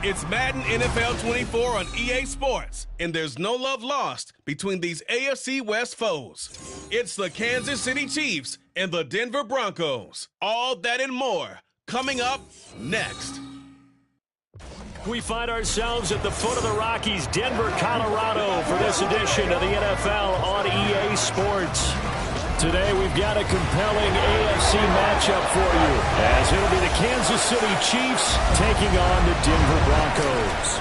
It's Madden NFL 24 on EA Sports, and there's no love lost between these AFC West foes. It's the Kansas City Chiefs and the Denver Broncos. All that and more coming up next. We find ourselves at the foot of the Rockies, Denver, Colorado, for this edition of the NFL on EA Sports. Today we've got a compelling AFC matchup for you, as it'll be the Kansas City Chiefs taking on the Denver Broncos.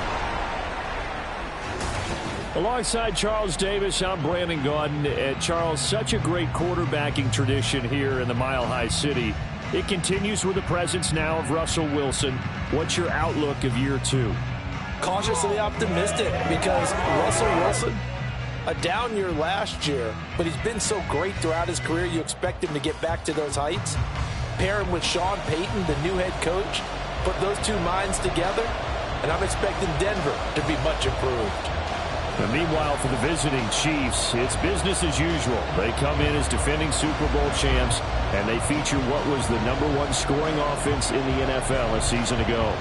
Alongside Charles Davis, I'm Brandon Gaudin. Charles, such a great quarterbacking tradition here in the Mile High City. It continues with the presence now of Russell Wilson. What's your outlook of year two? Cautiously optimistic, because Russell Wilson, a down year last year, but he's been so great throughout his career, you expect him to get back to those heights. Pair him with Sean Payton, the new head coach, put those two minds together, and I'm expecting Denver to be much improved. And meanwhile, for the visiting Chiefs, it's business as usual. They come in as defending Super Bowl champs, and they feature what was the #1 scoring offense in the NFL a season ago.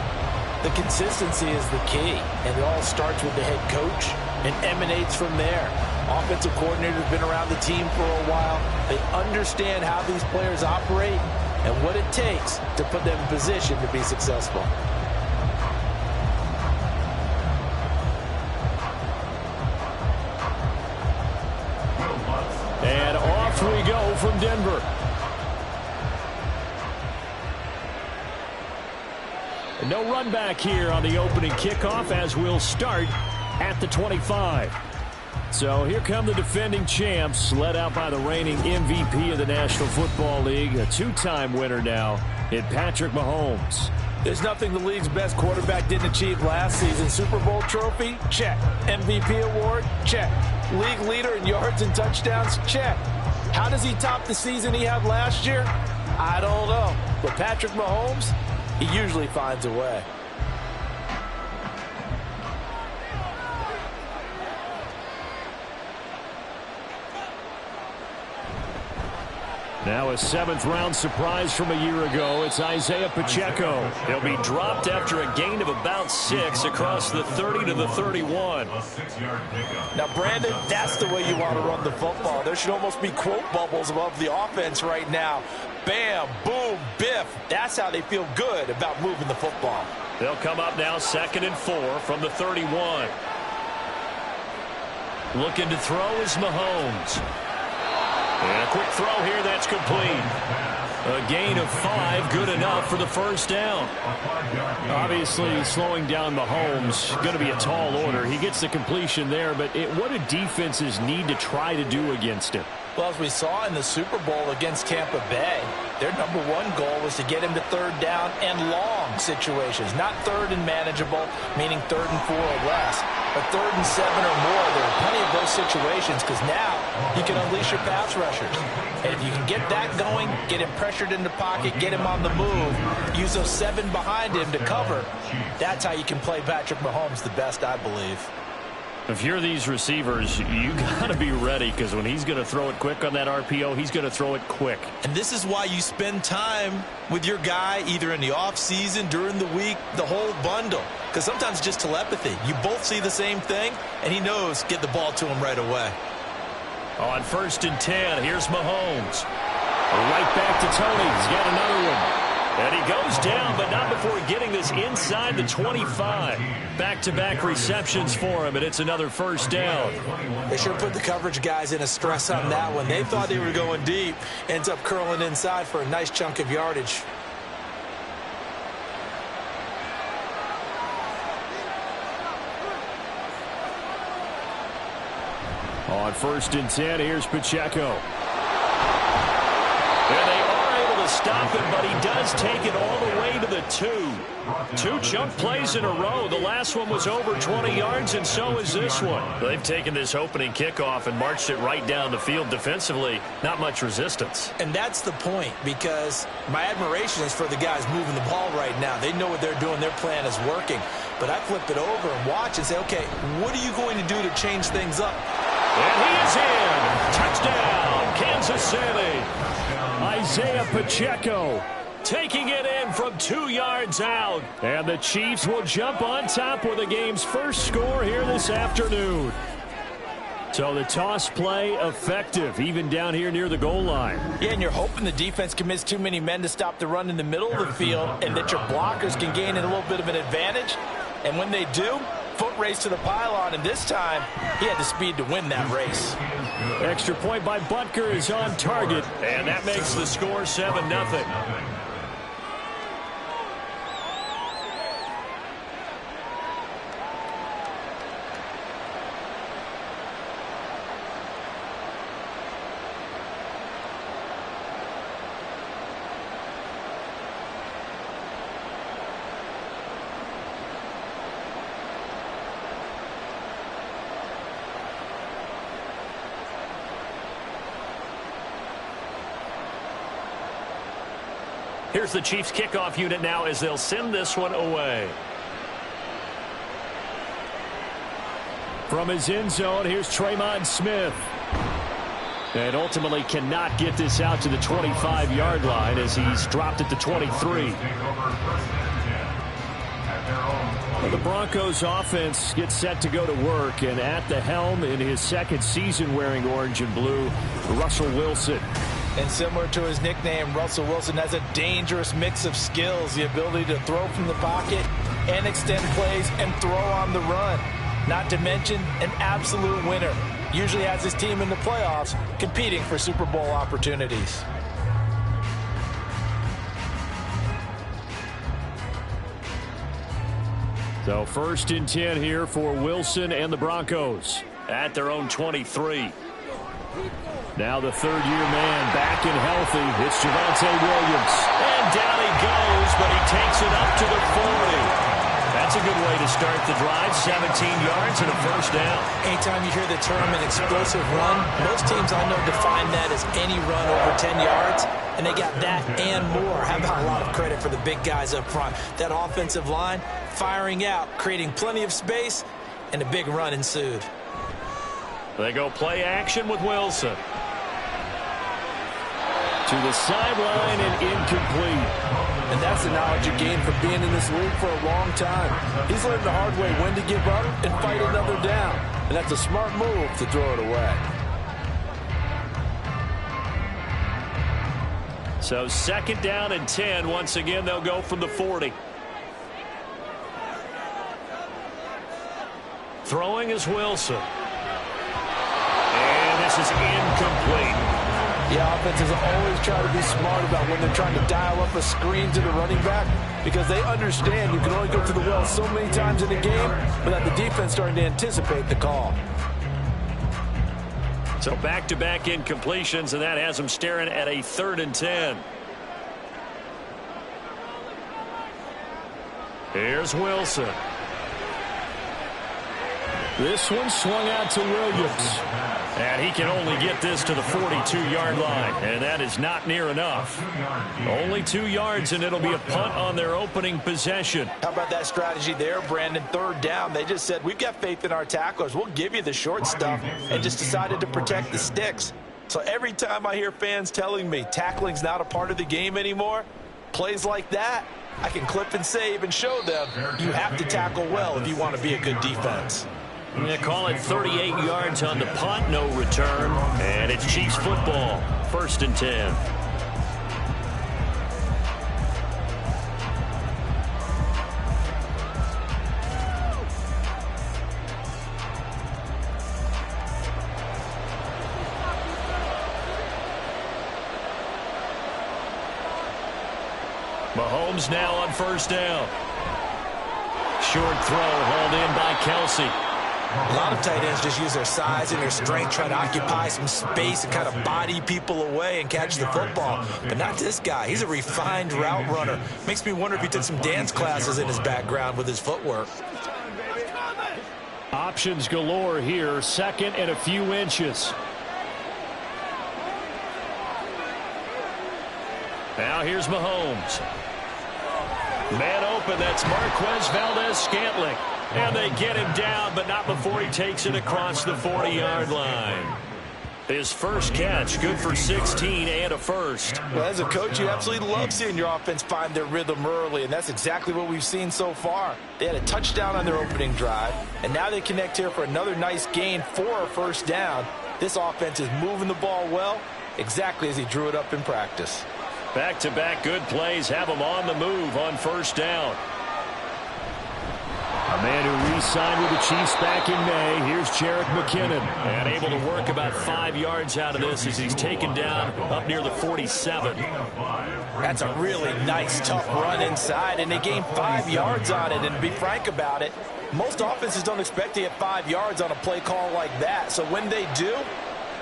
The consistency is the key, and it all starts with the head coach and emanates from there. Offensive coordinators have been around the team for a while. They understand how these players operate and what it takes to put them in position to be successful. And off we go from Denver. No run back here on the opening kickoff, as we'll start at the 25. So here come the defending champs, led out by the reigning MVP of the National Football League, a two-time winner now in Patrick Mahomes. There's nothing the league's best quarterback didn't achieve last season. Super Bowl trophy? Check. MVP award? Check. League leader in yards and touchdowns? Check. How does he top the season he had last year? I don't know. But Patrick Mahomes, he usually finds a way. Now a seventh-round surprise from a year ago. It's Isaiah Pacheco. He'll be dropped after a gain of about 6 across the 30 to the 31. Now, Brandon, that's the way you want to run the football. There should almost be quote bubbles above the offense right now. Bam, boom, biff. That's how they feel good about moving the football. They'll come up now 2nd and 4 from the 31. Looking to throw is Mahomes. And a quick throw here, that's complete. A gain of 5, good enough for the first down. Obviously, slowing down Mahomes, going to be a tall order. He gets the completion there, but what do defenses need to try to do against him? Well, as we saw in the Super Bowl against Tampa Bay, their #1 goal was to get him to 3rd down and long situations. Not 3rd and manageable, meaning 3rd and 4 or less, but 3rd and 7 or more. There are plenty of those situations, because now you can unleash your pass rushers. And if you can get that going, get him pressured in the pocket, get him on the move, use those 7 behind him to cover, that's how you can play Patrick Mahomes the best, I believe. If you're these receivers, you got to be ready, because when he's going to throw it quick on that RPO, he's going to throw it quick. And this is why you spend time with your guy, either in the offseason, during the week, the whole bundle. Because sometimes it's just telepathy. You both see the same thing, and he knows, get the ball to him right away. On 1st and 10, here's Mahomes. Right back to Tony. He's got another one. And he goes down, but not before getting this inside the 25. Back-to-back receptions for him, and it's another first down. They sure put the coverage guys in a stress on that one. They thought they were going deep. Ends up curling inside for a nice chunk of yardage. On 1st and 10, here's Pacheco. And they are able to stop him, but he does take it all the way to the 2. 2 chunk plays in a row. The last one was over 20 yards, and so is this one. They've taken this opening kickoff and marched it right down the field defensively. Not much resistance. And that's the point, because my admiration is for the guys moving the ball right now. They know what they're doing. Their plan is working. But I flip it over and watch and say, okay, what are you going to do to change things up? And he is in. Touchdown, Kansas City. Isaiah Pacheco taking it in from 2 yards out. And the Chiefs will jump on top with the game's first score here this afternoon. So the toss play effective, even down here near the goal line. Yeah, and you're hoping the defense commits too many men to stop the run in the middle of the field and that your blockers can gain a little bit of an advantage. And when they do, foot race to the pylon, and this time he had the speed to win that race. Extra point by Butker is on target, and that makes the score 7-0. Here's the Chiefs kickoff unit now as they'll send this one away. From his end zone, here's Tremon Smith. And ultimately cannot get this out to the 25-yard line as he's dropped at the 23. Well, the Broncos offense gets set to go to work, and at the helm in his second season wearing orange and blue, Russell Wilson. And similar to his nickname, Russell Wilson has a dangerous mix of skills, the ability to throw from the pocket and extend plays and throw on the run. Not to mention an absolute winner. Usually has his team in the playoffs competing for Super Bowl opportunities. So 1st and 10 here for Wilson and the Broncos at their own 23. Now the third-year man back and healthy. It's Javonte Williams. And down he goes, but he takes it up to the 40. That's a good way to start the drive. 17 yards and a first down. Anytime you hear the term an explosive run, most teams I know define that as any run over 10 yards, and they got that and more. How about a lot of credit for the big guys up front? That offensive line firing out, creating plenty of space, and a big run ensued. They go play action with Wilson. To the sideline and incomplete. And that's the knowledge you gain from being in this league for a long time. He's learned the hard way when to give up and fight another down. And that's a smart move to throw it away. So 2nd down and 10. Once again, they'll go from the 40. Throwing is Wilson. And this is incomplete. The offenses always try to be smart about when they're trying to dial up a screen to the running back because they understand you can only go to the well so many times in a game without the defense starting to anticipate the call. So back-to-back incompletions, and that has them staring at a 3rd and 10. Here's Wilson. This one swung out to Williams. And he can only get this to the 42-yard line, and that is not near enough. Only 2 yards, and it'll be a punt on their opening possession. How about that strategy there, Brandon? 3rd down, they just said, we've got faith in our tacklers. We'll give you the short stuff, and just decided to protect the sticks. So every time I hear fans telling me tackling's not a part of the game anymore, plays like that, I can clip and save and show them you have to tackle well if you want to be a good defense. They call it 38 yards on the punt, no return. And it's Chiefs football, 1st and 10. Mahomes now on 1st down. Short throw hauled in by Kelsey. A lot of tight ends just use their size and their strength, try to occupy some space and kind of body people away and catch the football. But not this guy. He's a refined route runner. Makes me wonder if he took some dance classes in his background with his footwork. Options galore here. 2nd and a few inches. Now here's Mahomes. Man open, that's Marquez Valdez-Scantling. And they get him down, but not before he takes it across the 40-yard line. His first catch, good for 16 and a first. Well, as a coach, you absolutely love seeing your offense find their rhythm early, and that's exactly what we've seen so far. They had a touchdown on their opening drive, and now they connect here for another nice gain for a first down. This offense is moving the ball well, exactly as he drew it up in practice. Back-to-back good plays have him on the move on first down. A man who re-signed with the Chiefs back in May. Here's Jerick McKinnon. And able to work about 5 yards out of this as he's taken down up near the 47. That's a really nice, tough run inside, and they gained 5 yards on it. And to be frank about it, most offenses don't expect to get 5 yards on a play call like that. So when they do,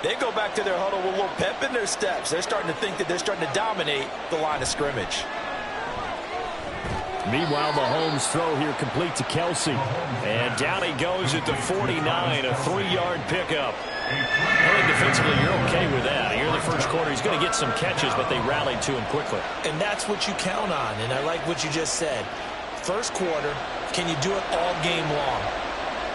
they go back to their huddle with a little pep in their steps. They're starting to think that they're starting to dominate the line of scrimmage. Meanwhile, Mahomes' throw here complete to Kelsey. And down he goes at the 49, a 3-yard pickup. I think defensively you're okay with that. Here in the first quarter, he's going to get some catches, but they rallied to him quickly. And that's what you count on, and I like what you just said. First quarter, can you do it all game long?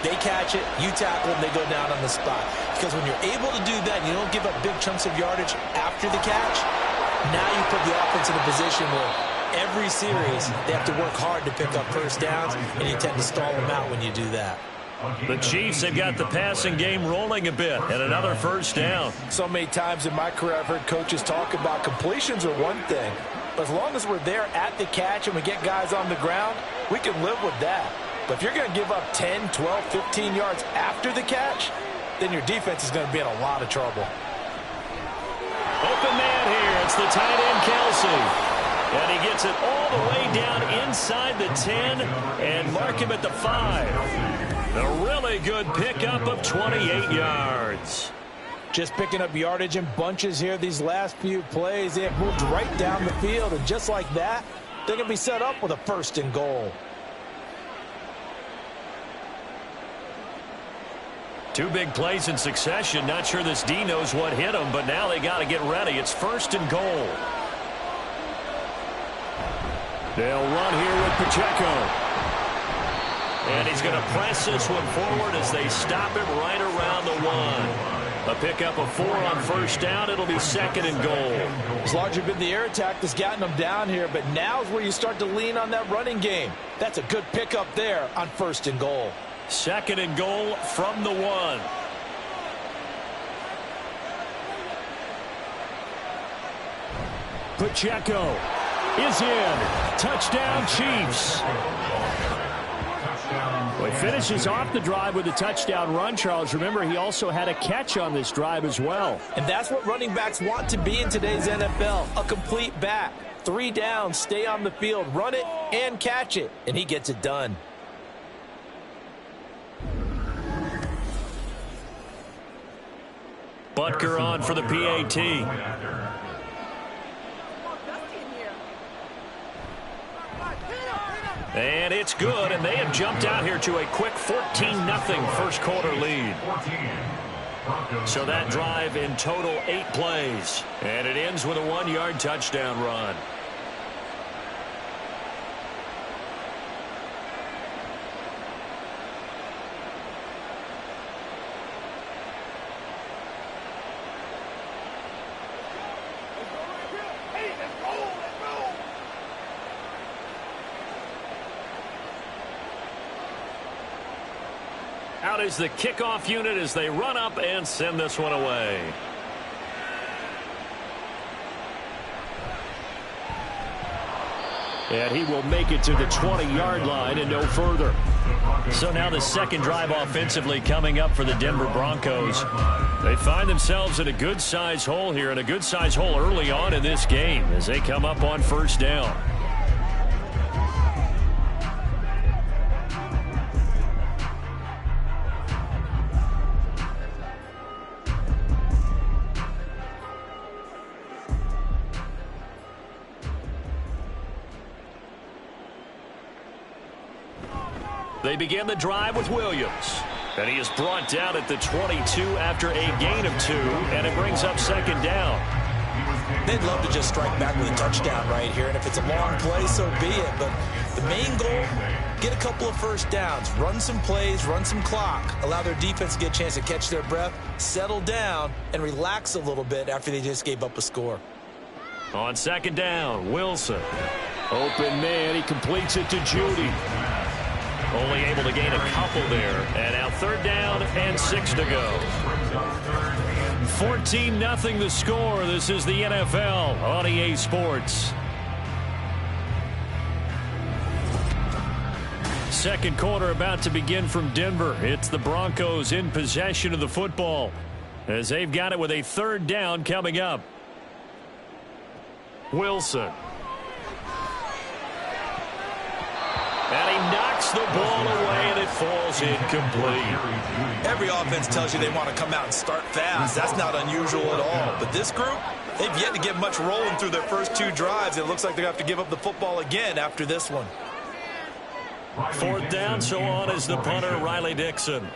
They catch it, you tackle them, they go down on the spot. Because when you're able to do that, and you don't give up big chunks of yardage after the catch, now you put the offense in a position where every series, they have to work hard to pick up first downs, and you tend to stall them out when you do that. The Chiefs have got the passing game rolling a bit, and another first down. So many times in my career, I've heard coaches talk about completions are one thing, but as long as we're there at the catch and we get guys on the ground, we can live with that. But if you're going to give up 10, 12, 15 yards after the catch, then your defense is going to be in a lot of trouble. Open man here. It's the tight end, Kelsey. And he gets it all the way down inside the 10 and mark him at the 5. A really good pickup of 28 yards. Just picking up yardage in bunches here these last few plays. They have moved right down the field, and just like that, they're going to be set up with a 1st and goal. Two big plays in succession. Not sure this D knows what hit him, but now they got to get ready. It's 1st and goal. They'll run here with Pacheco. And he's going to press this one forward as they stop him right around the 1. A pickup of 4 on first down. It'll be 2nd and goal. It's largely been the air attack that's gotten them down here, but now's where you start to lean on that running game. That's a good pickup there on 1st and goal. 2nd and goal from the 1. Pacheco is in. Touchdown, Chiefs. Well, he finishes off the drive with a touchdown run, Charles. Remember, he also had a catch on this drive as well. And that's what running backs want to be in today's NFL, a complete back. 3 downs, stay on the field, run it, and catch it. And he gets it done. Butker on for the PAT. And it's good, and they have jumped out here to a quick 14-0 first quarter lead. So that drive in total 8 plays, and it ends with a 1-yard touchdown run. Out is the kickoff unit as they run up and send this one away. And he will make it to the 20-yard line and no further. So now the second drive offensively coming up for the Denver Broncos. They find themselves in a good-sized hole here, and a good-sized hole early on in this game as they come up on first down. They begin the drive with Williams. And he is brought down at the 22 after a gain of 2, and it brings up second down. They'd love to just strike back with a touchdown right here, and if it's a long play, so be it. But the main goal, Get a couple of first downs, run some plays, run some clock, allow their defense to get a chance to catch their breath, settle down, and relax a little bit after they just gave up a score. On second down, Wilson. Open man, he completes it to Judy. Only able to gain a couple there. And now third down and 6 to go. 14-0 the score. This is the NFL on EA Sports. Second quarter about to begin from Denver. It's the Broncos in possession of the football as they've got it with a third down coming up. Wilson. And he knocks the ball away, and it falls incomplete. Every offense tells you they want to come out and start fast. That's not unusual at all. But this group, they've yet to get much rolling through their first 2 drives. It looks like they're going to have to give up the football again after this one. Fourth down, so on is the punter, Riley Dixon.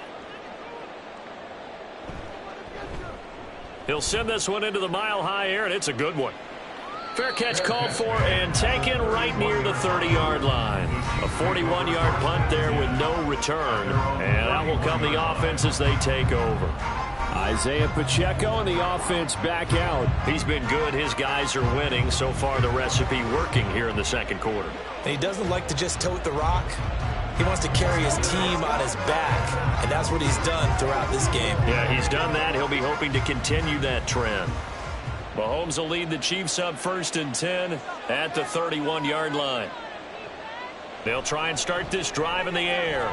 He'll send this one into the mile-high air, and it's a good one. Fair catch called for and taken right near the 30-yard line. A 41-yard punt there with no return. And out will come the offense as they take over. Isaiah Pacheco and the offense back out. He's been good. His guys are winning. So far, the recipe working here in the second quarter. And he doesn't like to just tote the rock. He wants to carry his team on his back. And that's what he's done throughout this game. Yeah, he's done that. He'll be hoping to continue that trend. Mahomes will lead the Chiefs up 1st and 10 at the 31-yard line. They'll try and start this drive in the air.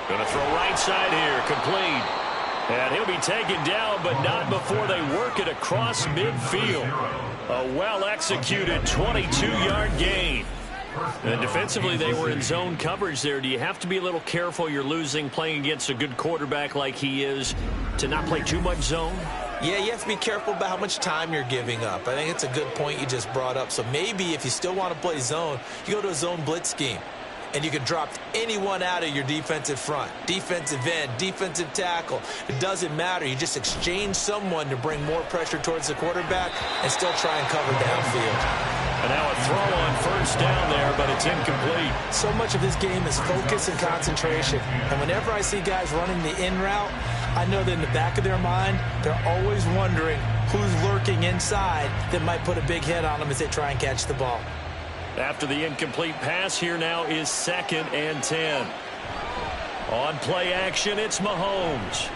Going to throw right side here, complete. And he'll be taken down, but not before they work it across midfield. A well-executed 22-yard gain. And defensively, they were in zone coverage there. Do you have to be a little careful? You're losing playing against a good quarterback like he is to not play too much zone? Yeah, you have to be careful about how much time you're giving up. I think it's a good point you just brought up. So maybe if you still want to play zone, you go to a zone blitz scheme. And you can drop anyone out of your defensive front. Defensive end, defensive tackle. It doesn't matter. You just exchange someone to bring more pressure towards the quarterback and still try and cover downfield. And now a throw on first down there, but it's incomplete. So much of this game is focus and concentration. And whenever I see guys running the in route, I know that in the back of their mind, they're always wondering who's lurking inside that might put a big hit on them as they try and catch the ball. After the incomplete pass, here now is 2nd and 10. On play action, it's Mahomes.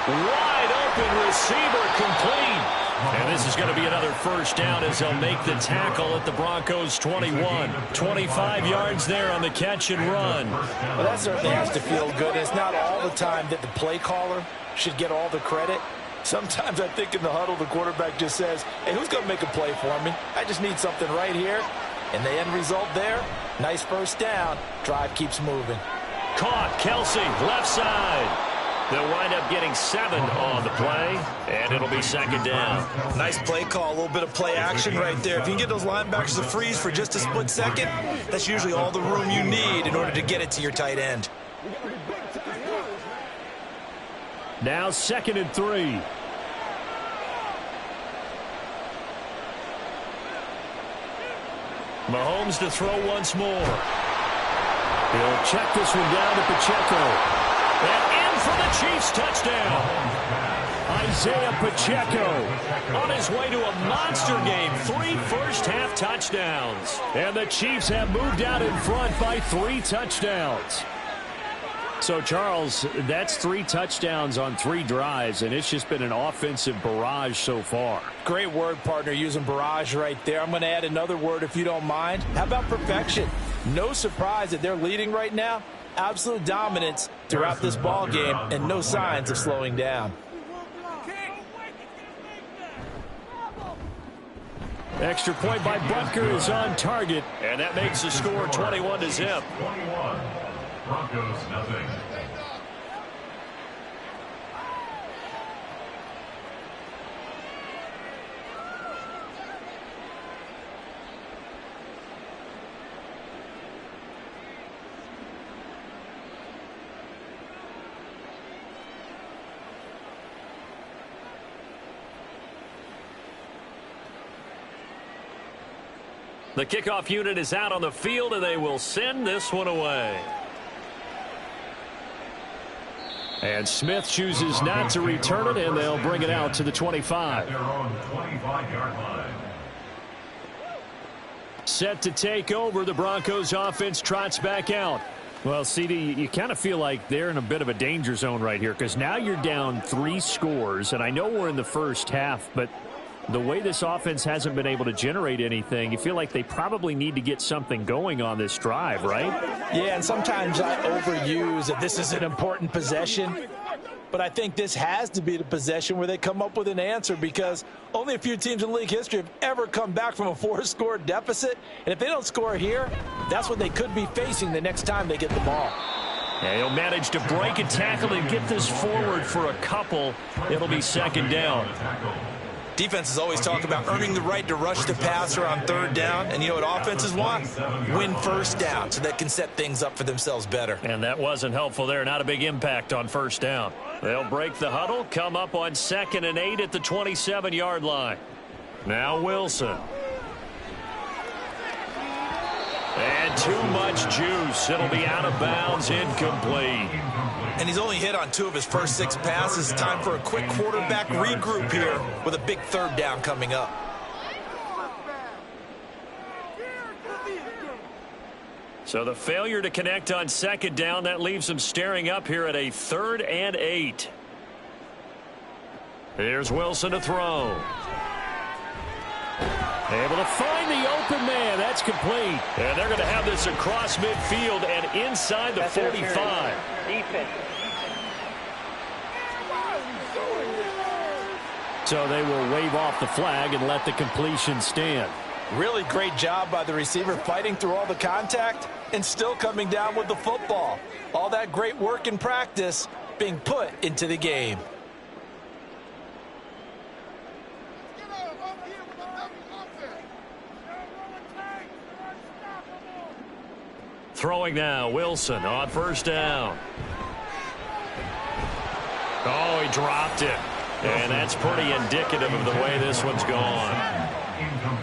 Wide open receiver, complete. And this is going to be another first down as they'll make the tackle at the Broncos 21. 25 yards there on the catch and run. Well, that certainly has to feel good. It's not all the time that the play caller should get all the credit. Sometimes I think in the huddle, the quarterback just says, hey, who's going to make a play for me? I just need something right here. And the end result there, nice first down. Drive keeps moving. Caught, Kelsey, left side. They'll wind up getting 7 on the play, and it'll be 2nd down. Nice play call, a little bit of play action right there. If you can get those linebackers to freeze for just a split second, that's usually all the room you need in order to get it to your tight end. Now 2nd and 3. Mahomes to throw once more. He'll check this one down to Pacheco. And in for the Chiefs touchdown. Isaiah Pacheco on his way to a monster game. 3 first-half touchdowns. And the Chiefs have moved out in front by 3 touchdowns. So, Charles, that's 3 touchdowns on 3 drives, and it's just been an offensive barrage so far. Great word, partner, using barrage right there. I'm going to add another word if you don't mind. How about perfection? No surprise that they're leading right now. Absolute dominance throughout this ball game and no signs of slowing down. Extra point by Butker is on target, and that makes the score 21-0. 21. Broncos, nothing. The kickoff unit is out on the field, and they will send this one away. And Smith chooses not to return it, and they'll bring it out to the 25. Their own 25-yard line. Set to take over, the Broncos offense trots back out. Well, CD, you kind of feel like they're in a bit of a danger zone right here because now you're down 3 scores, and I know we're in the first half, but the way this offense hasn't been able to generate anything, you feel like they probably need to get something going on this drive, right? Yeah, and sometimes I overuse that this is an important possession, but I think this has to be the possession where they come up with an answer because only a few teams in league history have ever come back from a 4-score deficit, and if they don't score here, that's what they could be facing the next time they get the ball. And he'll manage to break a tackle and get this forward for a couple. It'll be second down. Defenses always talk about earning the right to rush the passer on third down, and you know what offenses want? Win first down so they can set things up for themselves better. And that wasn't helpful there. Not a big impact on first down. They'll break the huddle, come up on 2nd and 8 at the 27-yard line. Now Wilson. And too much juice. It'll be out of bounds, incomplete. And he's only hit on 2 of his first 6 passes. Time for a quick quarterback regroup here with a big third down coming up. So the failure to connect on 2nd down, that leaves them staring up here at a 3rd and 8. Here's Wilson to throw. Able to find the open man. That's complete. And they're going to have this across midfield and inside the 45. So they will wave off the flag and let the completion stand. Really great job by the receiver fighting through all the contact and still coming down with the football. All that great work in practice being put into the game. Throwing now, Wilson on first down. Oh, he dropped it. And that's pretty indicative of the way this one's gone.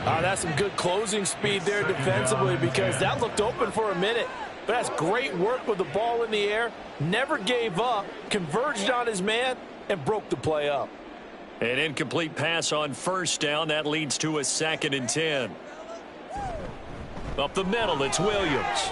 That's some good closing speed there defensively because that looked open for a minute. But that's great work with the ball in the air. Never gave up, converged on his man, and broke the play up. An incomplete pass on first down. That leads to a 2nd and 10. Up the middle, it's Williams.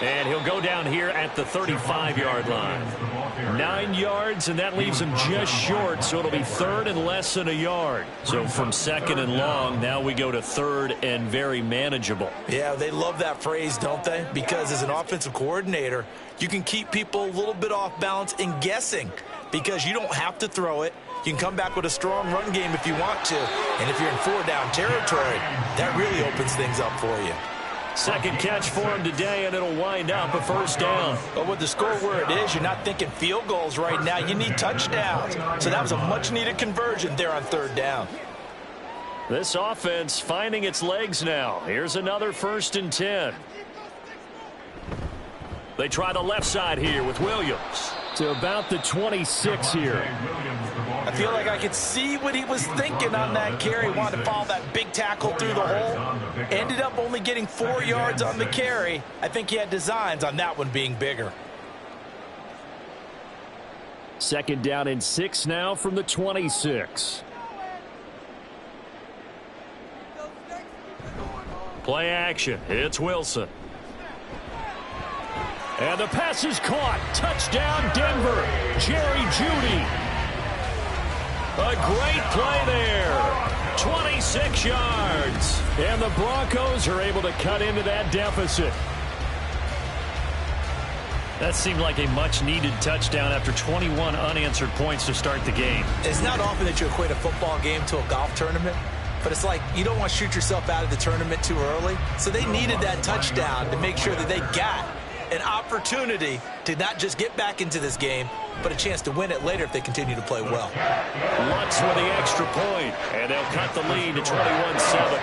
And he'll go down here at the 35-yard line. 9 yards, and that leaves him just short, so it'll be 3rd and less than a yard. So from 2nd and long, now we go to 3rd and very manageable. Yeah, they love that phrase, don't they? Because as an offensive coordinator, you can keep people a little bit off balance and guessing because you don't have to throw it. You can come back with a strong run game if you want to. And if you're in 4-down territory, that really opens things up for you. Second catch for him today, and it'll wind up a first down. But with the score where it is, you're not thinking field goals right now. You need touchdowns. So that was a much-needed conversion there on 3rd down. This offense finding its legs now. Here's another 1st and 10. They try the left side here with Williams. To about the 26 here. I feel like I could see what he was thinking on that carry. Wanted to follow that big tackle through the hole. Ended up only getting 4 yards on the carry. I think he had designs on that one being bigger. 2nd down and 6 now from the 26. Play action. It's Wilson. And the pass is caught. Touchdown, Denver. Jerry Jeudy. A great play there. 26 yards. And the Broncos are able to cut into that deficit. That seemed like a much-needed touchdown after 21 unanswered points to start the game. It's not often that you equate a football game to a golf tournament, but it's like you don't want to shoot yourself out of the tournament too early. So they needed that touchdown to make sure that they got an opportunity to not just get back into this game, but a chance to win it later if they continue to play well. Lutz with the extra point, and they'll cut the lead to 21-7.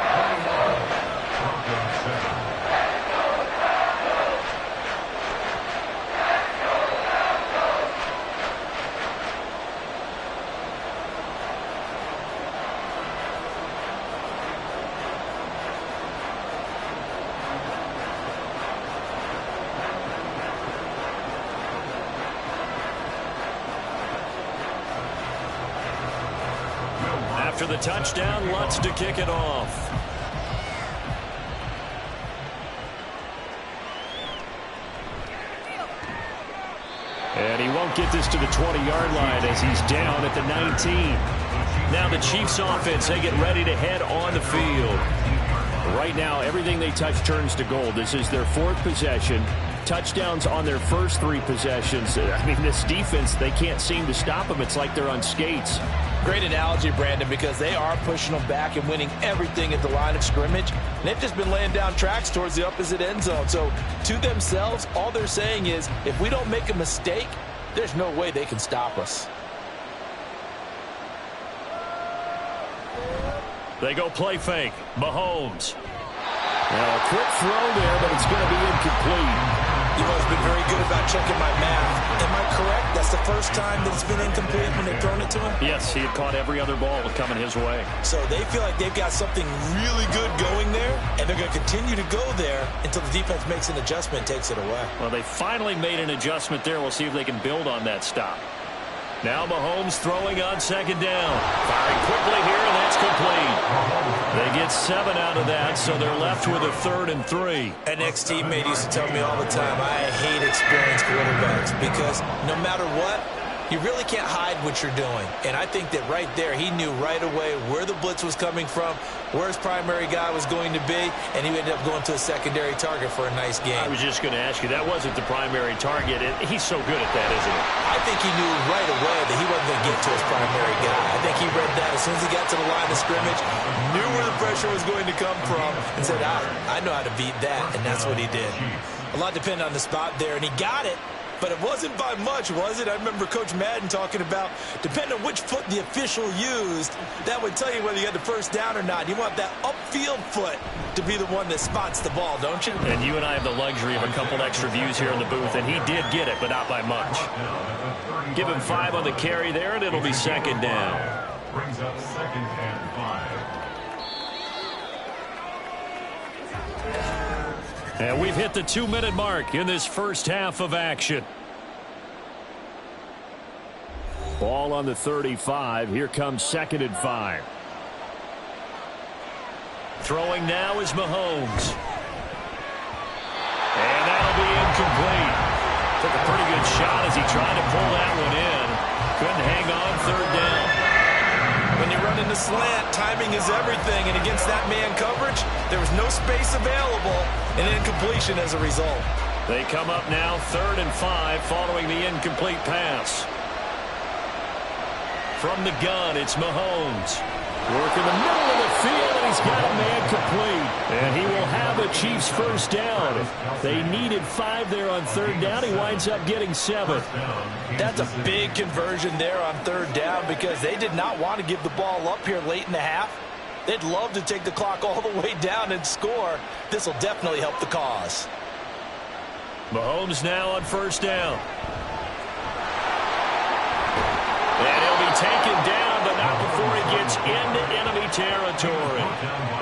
After the touchdown, Lutz to kick it off. And he won't get this to the 20-yard line as he's down at the 19. Now the Chiefs offense, they get ready to head on the field. Right now, everything they touch turns to gold. This is their fourth possession. Touchdowns on their first three possessions. I mean, this defense, they can't seem to stop them. It's like they're on skates. Great analogy, Brandon, because they are pushing them back and winning everything at the line of scrimmage. And they've just been laying down tracks towards the opposite end zone. So to themselves, all they're saying is, if we don't make a mistake, there's no way they can stop us. They go play fake. Mahomes. Now a quick throw there, but it's going to be incomplete. You know, he's been very good about checking my math. Am I correct? That's the first time that it's been incomplete when they've thrown it to him? Yes, he had caught every other ball coming his way. So they feel like they've got something really good going there, and they're going to continue to go there until the defense makes an adjustment and takes it away. Well, they finally made an adjustment there. We'll see if they can build on that stop. Now Mahomes throwing on second down. Firing quickly here, and that's complete. They get 7 out of that, so they're left with a 3rd and 3. An ex-teammate used to tell me all the time, I hate experienced quarterbacks because no matter what, you really can't hide what you're doing. And I think that right there, he knew right away where the blitz was coming from, where his primary guy was going to be, and he ended up going to a secondary target for a nice game. I was just going to ask you, that wasn't the primary target. He's so good at that, isn't he? I think he knew right away that he wasn't going to get to his primary guy. I think he read that as soon as he got to the line of scrimmage, knew where the pressure was going to come from, and said, I know how to beat that, and that's what he did. A lot depended on the spot there, and he got it. But it wasn't by much, was it? I remember Coach Madden talking about, depending on which foot the official used, that would tell you whether you had the first down or not. You want that upfield foot to be the one that spots the ball, don't you? And you and I have the luxury of a couple extra views here in the booth, and he did get it, but not by much. Give him 5 on the carry there, and it'll be second down. Brings up 2nd and 5. And we've hit the 2-minute mark in this first half of action. Ball on the 35. Here comes 2nd and 5. Throwing now is Mahomes. And that'll be incomplete. Took a pretty good shot as he tried to pull that one in. Couldn't hang on, 3rd down. When you're running the slant, timing is everything, and against that man coverage, there was no space available, and incompletion as a result. They come up now 3rd and 5 following the incomplete pass. From the gun, it's Mahomes. Work in the middle of the field, and he's got a man complete. And he will have a Chiefs first down. They needed 5 there on 3rd down. He winds up getting 7. That's a big conversion there on 3rd down because they did not want to give the ball up here late in the half. They'd love to take the clock all the way down and score. This will definitely help the cause. Mahomes now on 1st down. And he'll be taken down, but not before he gets into enemy territory.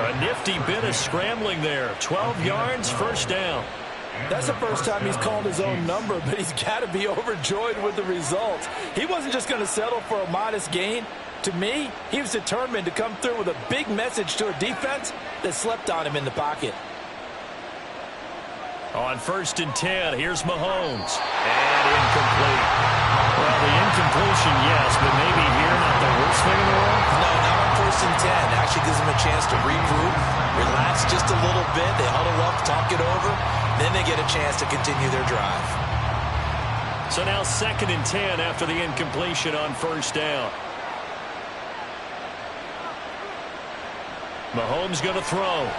A nifty bit of scrambling there. 12 yards, 1st down. That's the first time he's called his own number, but he's got to be overjoyed with the results. He wasn't just going to settle for a modest gain. To me, he was determined to come through with a big message to a defense that slept on him in the pocket. On 1st and 10, here's Mahomes. And incomplete. Well, the incompletion, yes, but maybe here not the worst thing in the world? No, not on 1st and 10. Actually gives them a chance to regroup, relax just a little bit. They huddle up, talk it over. Then they get a chance to continue their drive. So now 2nd and 10 after the incompletion on 1st down. Mahomes going to throw.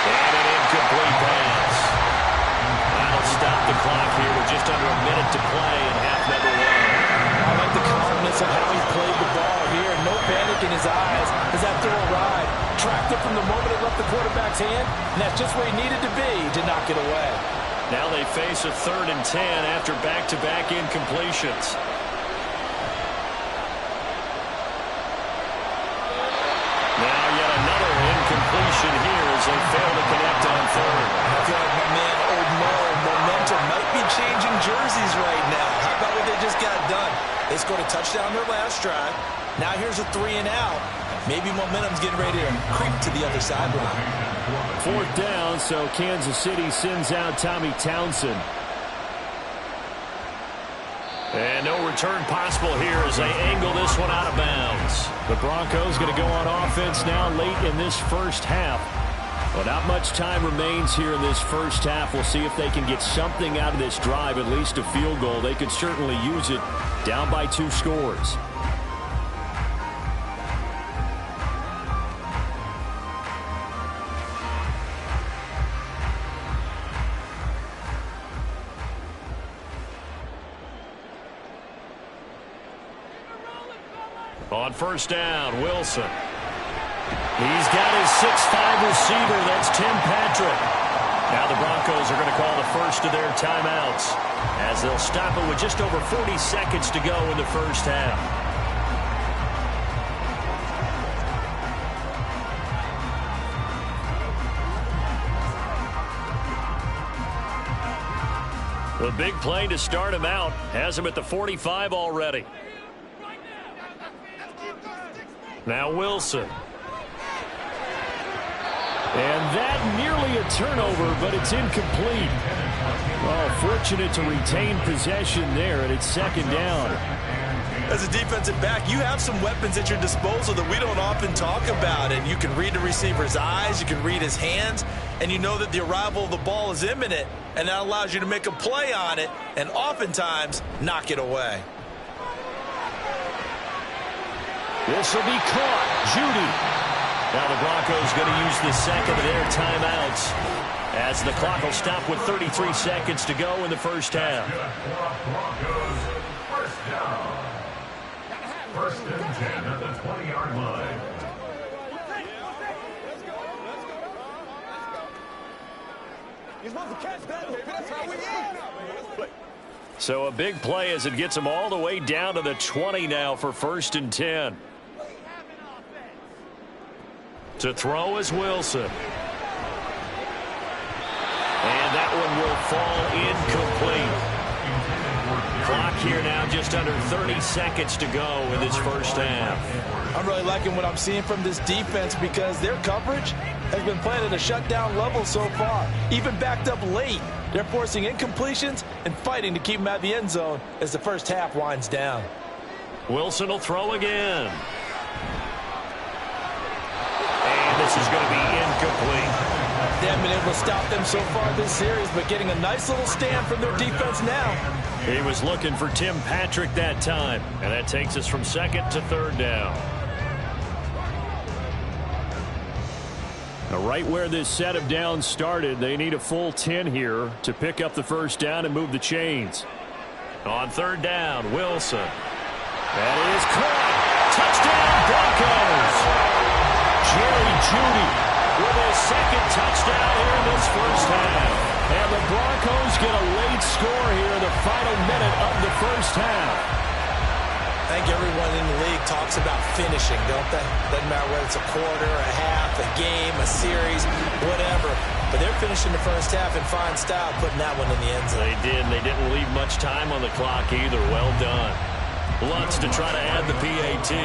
And an incomplete pass. That'll stop the clock here with just under a minute to play in half number 1. I like the confidence of how he played the ball here. No panic in his eyes as that throw arrived. Tracked it from the moment it left the quarterback's hand, and that's just where he needed to be to knock it away. Now they face a 3rd and 10 after back-to-back incompletions. Now yet another incompletion here as they fail to connect on 3rd. I feel like my man Old Mo momentum might be changing jerseys right now. How about what they just got done? They scored a touchdown their last drive. Now here's a 3 and out. Maybe momentum's getting ready to creep to the other sideline. 4th down, so Kansas City sends out Tommy Townsend. And no return possible here as they angle this one out of bounds. The Broncos going to go on offense now late in this first half. But not much time remains here in this first half. We'll see if they can get something out of this drive, at least a field goal. They could certainly use it down by 2 scores. On 1st down, Wilson. He's got his 6'5" receiver. That's Tim Patrick. Now the Broncos are going to call the first of their timeouts as they'll stop it with just over 40 seconds to go in the first half. The big play to start him out has him at the 45 already. Now Wilson. And that nearly a turnover, but it's incomplete. Oh, fortunate to retain possession there, and it's 2nd down. As a defensive back, you have some weapons at your disposal that we don't often talk about. And you can read the receiver's eyes, you can read his hands, and you know that the arrival of the ball is imminent, and that allows you to make a play on it and oftentimes knock it away. This will be caught. Judy. Now the Broncos going to use the second of their timeouts as the clock will stop with 33 seconds to go in the first half. Broncos, 1st down. 1st and 10 at the 20-yard line. You're supposed to catch that, baby. That's how we eat. So a big play as it gets them all the way down to the 20 now for 1st and 10. To throw is Wilson. And that one will fall incomplete. Clock here now just under 30 seconds to go in this first half. I'm really liking what I'm seeing from this defense because their coverage has been playing at a shutdown level so far. Even backed up late, they're forcing incompletions and fighting to keep them out of the end zone as the first half winds down. Wilson will throw again. And this is going to be incomplete. They haven't been able to stop them so far this series, but getting a nice little stand from their defense now. He was looking for Tim Patrick that time, and that takes us from 2nd to 3rd down. Now, right where this set of downs started, they need a full 10 here to pick up the first down and move the chains. On 3rd down, Wilson. That is caught. Touchdown, Broncos. Jerry Jeudy with his 2nd touchdown here in this first half. And the Broncos get a late score here in the final minute of the first half. I think everyone in the league talks about finishing, don't they? Doesn't matter whether it's a quarter, a half, a game, a series, whatever. But they're finishing the first half in fine style, putting that one in the end zone. They did, and they didn't leave much time on the clock either. Well done. Lutz to try to add the PAT.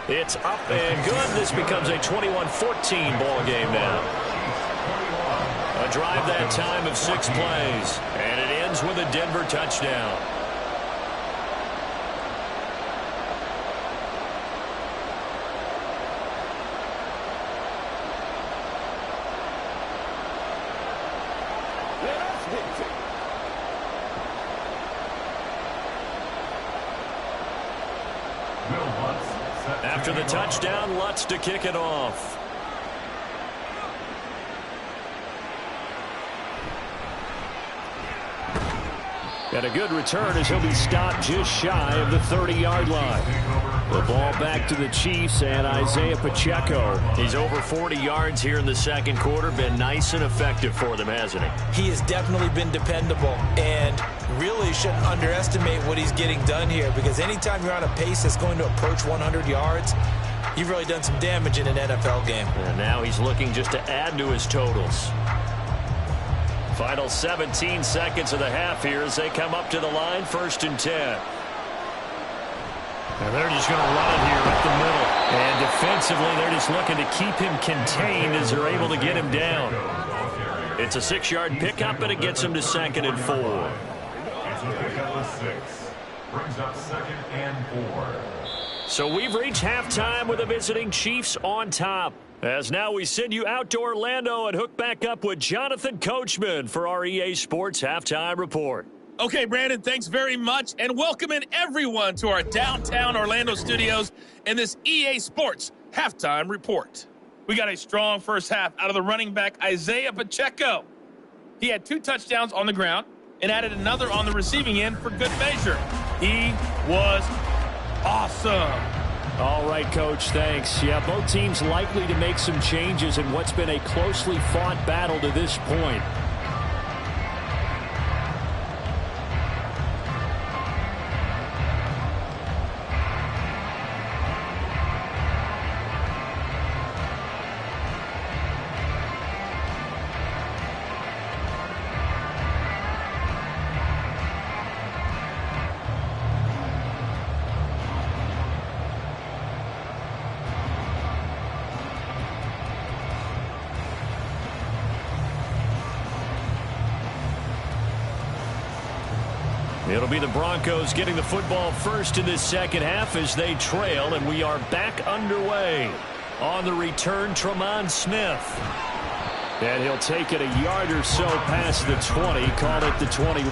It's up and good. This becomes a 21-14 ball game now. A drive that time of 6 plays, and it ends with a Denver touchdown. After the touchdown, Lutz to kick it off. And a good return as he'll be stopped just shy of the 30-yard line. The ball back to the Chiefs and Isaiah Pacheco. He's over 40 yards here in the second quarter. Been nice and effective for them, hasn't he? He has definitely been dependable and really shouldn't underestimate what he's getting done here, because anytime you're on a pace that's going to approach 100 yards, you've really done some damage in an NFL game. And now he's looking just to add to his totals. Final 17 seconds of the half here as they come up to the line, 1st and 10. And they're just going to run it here up the middle. And defensively, they're just looking to keep him contained as they're able to get him down. It's a 6-yard pickup, and it gets him to 2nd and 4. It's a pickup of 6. Brings up 2nd and 4. So we've reached halftime with the visiting Chiefs on top. As now we send you out to Orlando and hook back up with Jonathan Coachman for our EA Sports Halftime Report. Okay, Brandon, thanks very much, and welcome in everyone to our downtown Orlando studios and this EA Sports Halftime Report. We got a strong first half out of the running back Isaiah Pacheco. He had 2 touchdowns on the ground and added another on the receiving end for good measure. He was awesome. All right, Coach, thanks. Yeah, both teams likely to make some changes in what's been a closely fought battle to this point. It'll be the Broncos getting the football first in this second half as they trail, and we are back underway. On the return, Tremont Smith. And he'll take it a yard or so past the 20, call it the 21.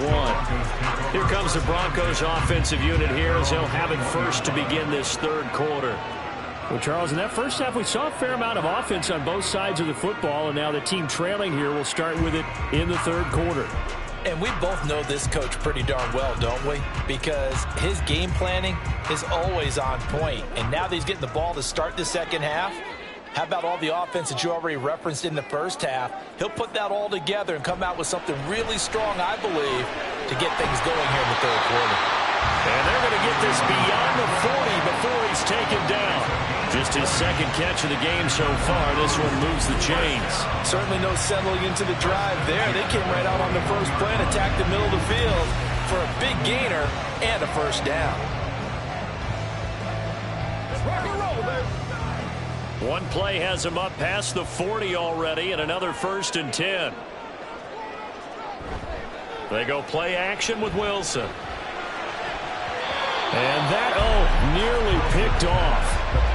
Here comes the Broncos offensive unit here as they'll have it first to begin this 3rd quarter. Well, Charles, in that first half, we saw a fair amount of offense on both sides of the football, and now the team trailing here will start with it in the 3rd quarter. And we both know this coach pretty darn well, don't we? Because his game planning is always on point. And now that he's getting the ball to start the second half, how about all the offense that you already referenced in the first half? He'll put that all together and come out with something really strong, I believe, to get things going here in the 3rd quarter. And they're going to get this beyond the 40 before he's taken down. Just his 2nd catch of the game so far. This one moves the chains. Certainly no settling into the drive there. They came right out on the first play and attacked the middle of the field for a big gainer and a first down. Let's rock and roll, baby. One play has him up past the 40 already, and another 1st and 10. They go play action with Wilson. And that, nearly picked off.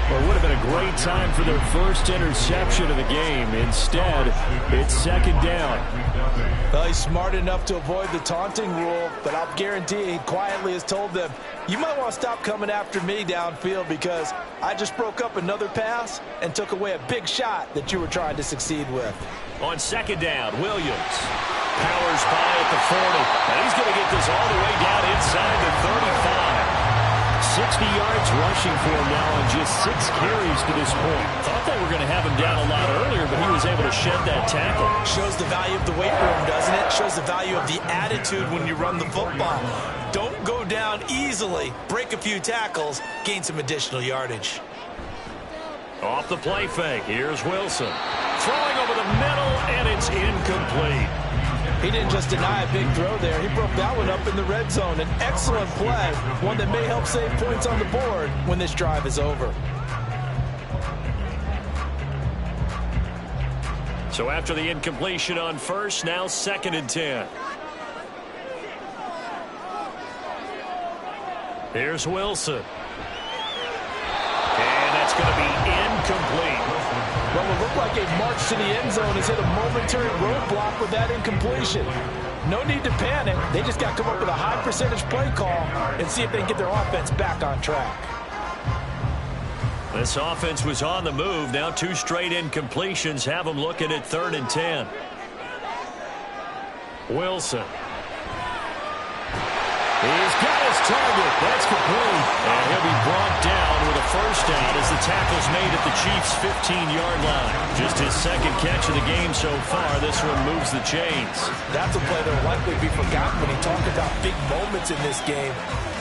Well, it would have been a great time for their first interception of the game. Instead, it's 2nd down. Well, he's smart enough to avoid the taunting rule, but I'll guarantee he quietly has told them, you might want to stop coming after me downfield because I just broke up another pass and took away a big shot that you were trying to succeed with. On 2nd down, Williams powers by at the 40, and he's going to get this all the way down inside the 35. 60 yards rushing for him now on just 6 carries to this point. Thought they were going to have him down a lot earlier, but he was able to shed that tackle. Shows the value of the weight room, doesn't it? Shows the value of the attitude when you run the football. Don't go down easily. Break a few tackles. Gain some additional yardage. Off the play fake. Here's Wilson. Throwing over the middle, and it's incomplete. He didn't just deny a big throw there. He broke that one up in the red zone. An excellent play, one that may help save points on the board when this drive is over. So after the incompletion on first, now 2nd and 10. Here's Wilson. And that's going to be incomplete. Well, it looked like a march to the end zone has hit a momentary roadblock with that incompletion. No need to panic. They just got to come up with a high percentage play call and see if they can get their offense back on track. This offense was on the move. Now 2 straight incompletions have them looking at 3rd and 10. Wilson. He's got his target. That's complete. And he'll be brought down with a first down as the tackle's made at the Chiefs' 15-yard line. Just his 2nd catch of the game so far. This one moves the chains. That's a play that will likely be forgotten when you talk about big moments in this game.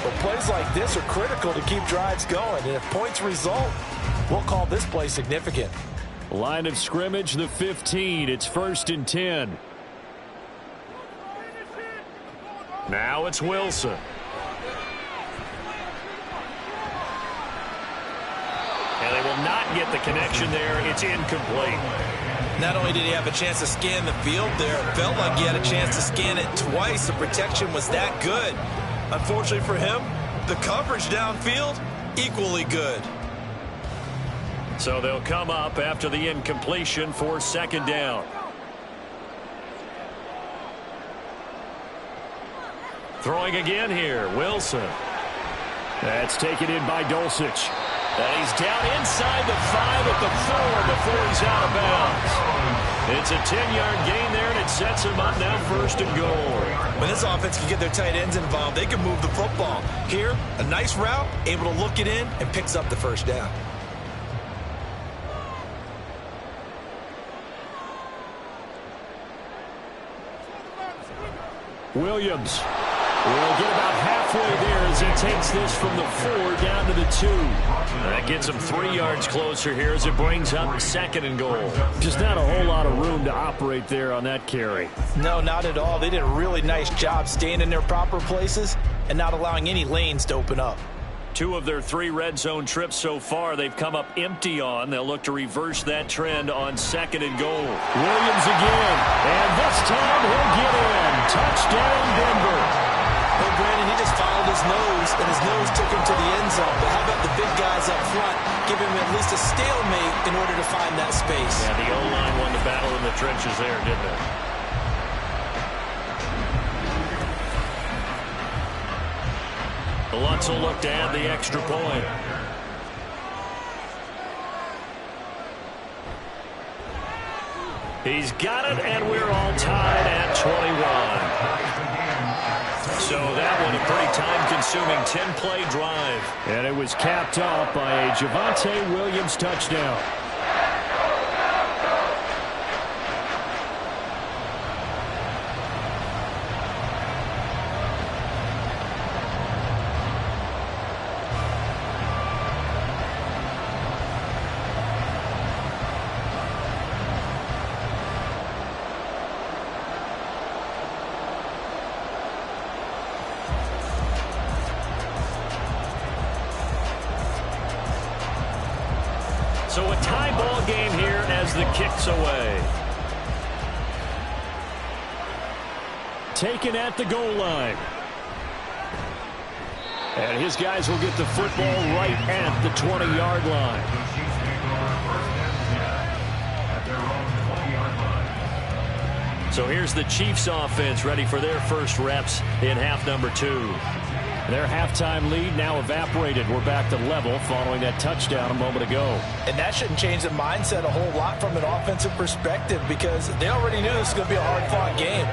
But plays like this are critical to keep drives going. And if points result, we'll call this play significant. Line of scrimmage, the 15. It's 1st and 10. Now it's Wilson. And they will not get the connection there. It's incomplete. Not only did he have a chance to scan the field there, it felt like he had a chance to scan it twice. The protection was that good. Unfortunately for him, the coverage downfield, equally good. So they'll come up after the incompletion for second down. Throwing again here, Wilson. That's taken in by Dulcich. And he's down inside the 5 at the 4 before he's out of bounds. It's a 10-yard gain there, and it sets him up now 1st and goal. When this offense can get their tight ends involved, they can move the football. Here, a nice route, able to look it in, and picks up the 1st down. Williams will get about halfway there as he takes this from the 4 down to the 2. That gets him 3 yards closer here as it brings up 2nd and goal. Just not a whole lot of room to operate there on that carry. No, not at all. They did a really nice job staying in their proper places and not allowing any lanes to open up. 2 of their 3 red zone trips so far they've come up empty on. They'll look to reverse that trend on 2nd and goal. Williams again, and this time he'll get in. Touchdown, Denver. Hey, Brandon, he just followed his nose, and his nose took him to the end zone. But how about the big guys up front, giving him at least a stalemate in order to find that space? Yeah, the O-line won the battle in the trenches there, didn't it? The Lutz will look to add the extra point. He's got it, and we're all tied at 21. So that one a pretty time-consuming 10-play drive. And it was capped off by a Javonte Williams touchdown. So a tie ball game here as the kick's away. Taken at the goal line. And his guys will get the football right at the 20-yard line. So here's the Chiefs offense ready for their first reps in half number 2. Their halftime lead now evaporated. We're back to level following that touchdown a moment ago. And that shouldn't change the mindset a whole lot from an offensive perspective because they already knew this was going to be a hard-fought game.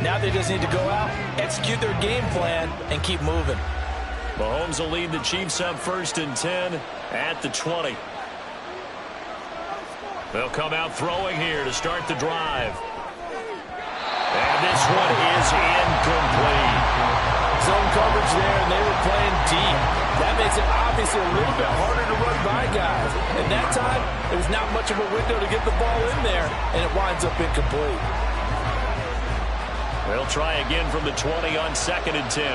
Now they just need to go out, execute their game plan, and keep moving. Mahomes will lead the Chiefs up 1st and 10 at the 20. They'll come out throwing here to start the drive. And this one is incomplete. Zone coverage there, and they were playing deep. That makes it obviously a little bit harder to run by guys. And that time, there was not much of a window to get the ball in there, and it winds up incomplete. They'll try again from the 20 on 2nd and 10.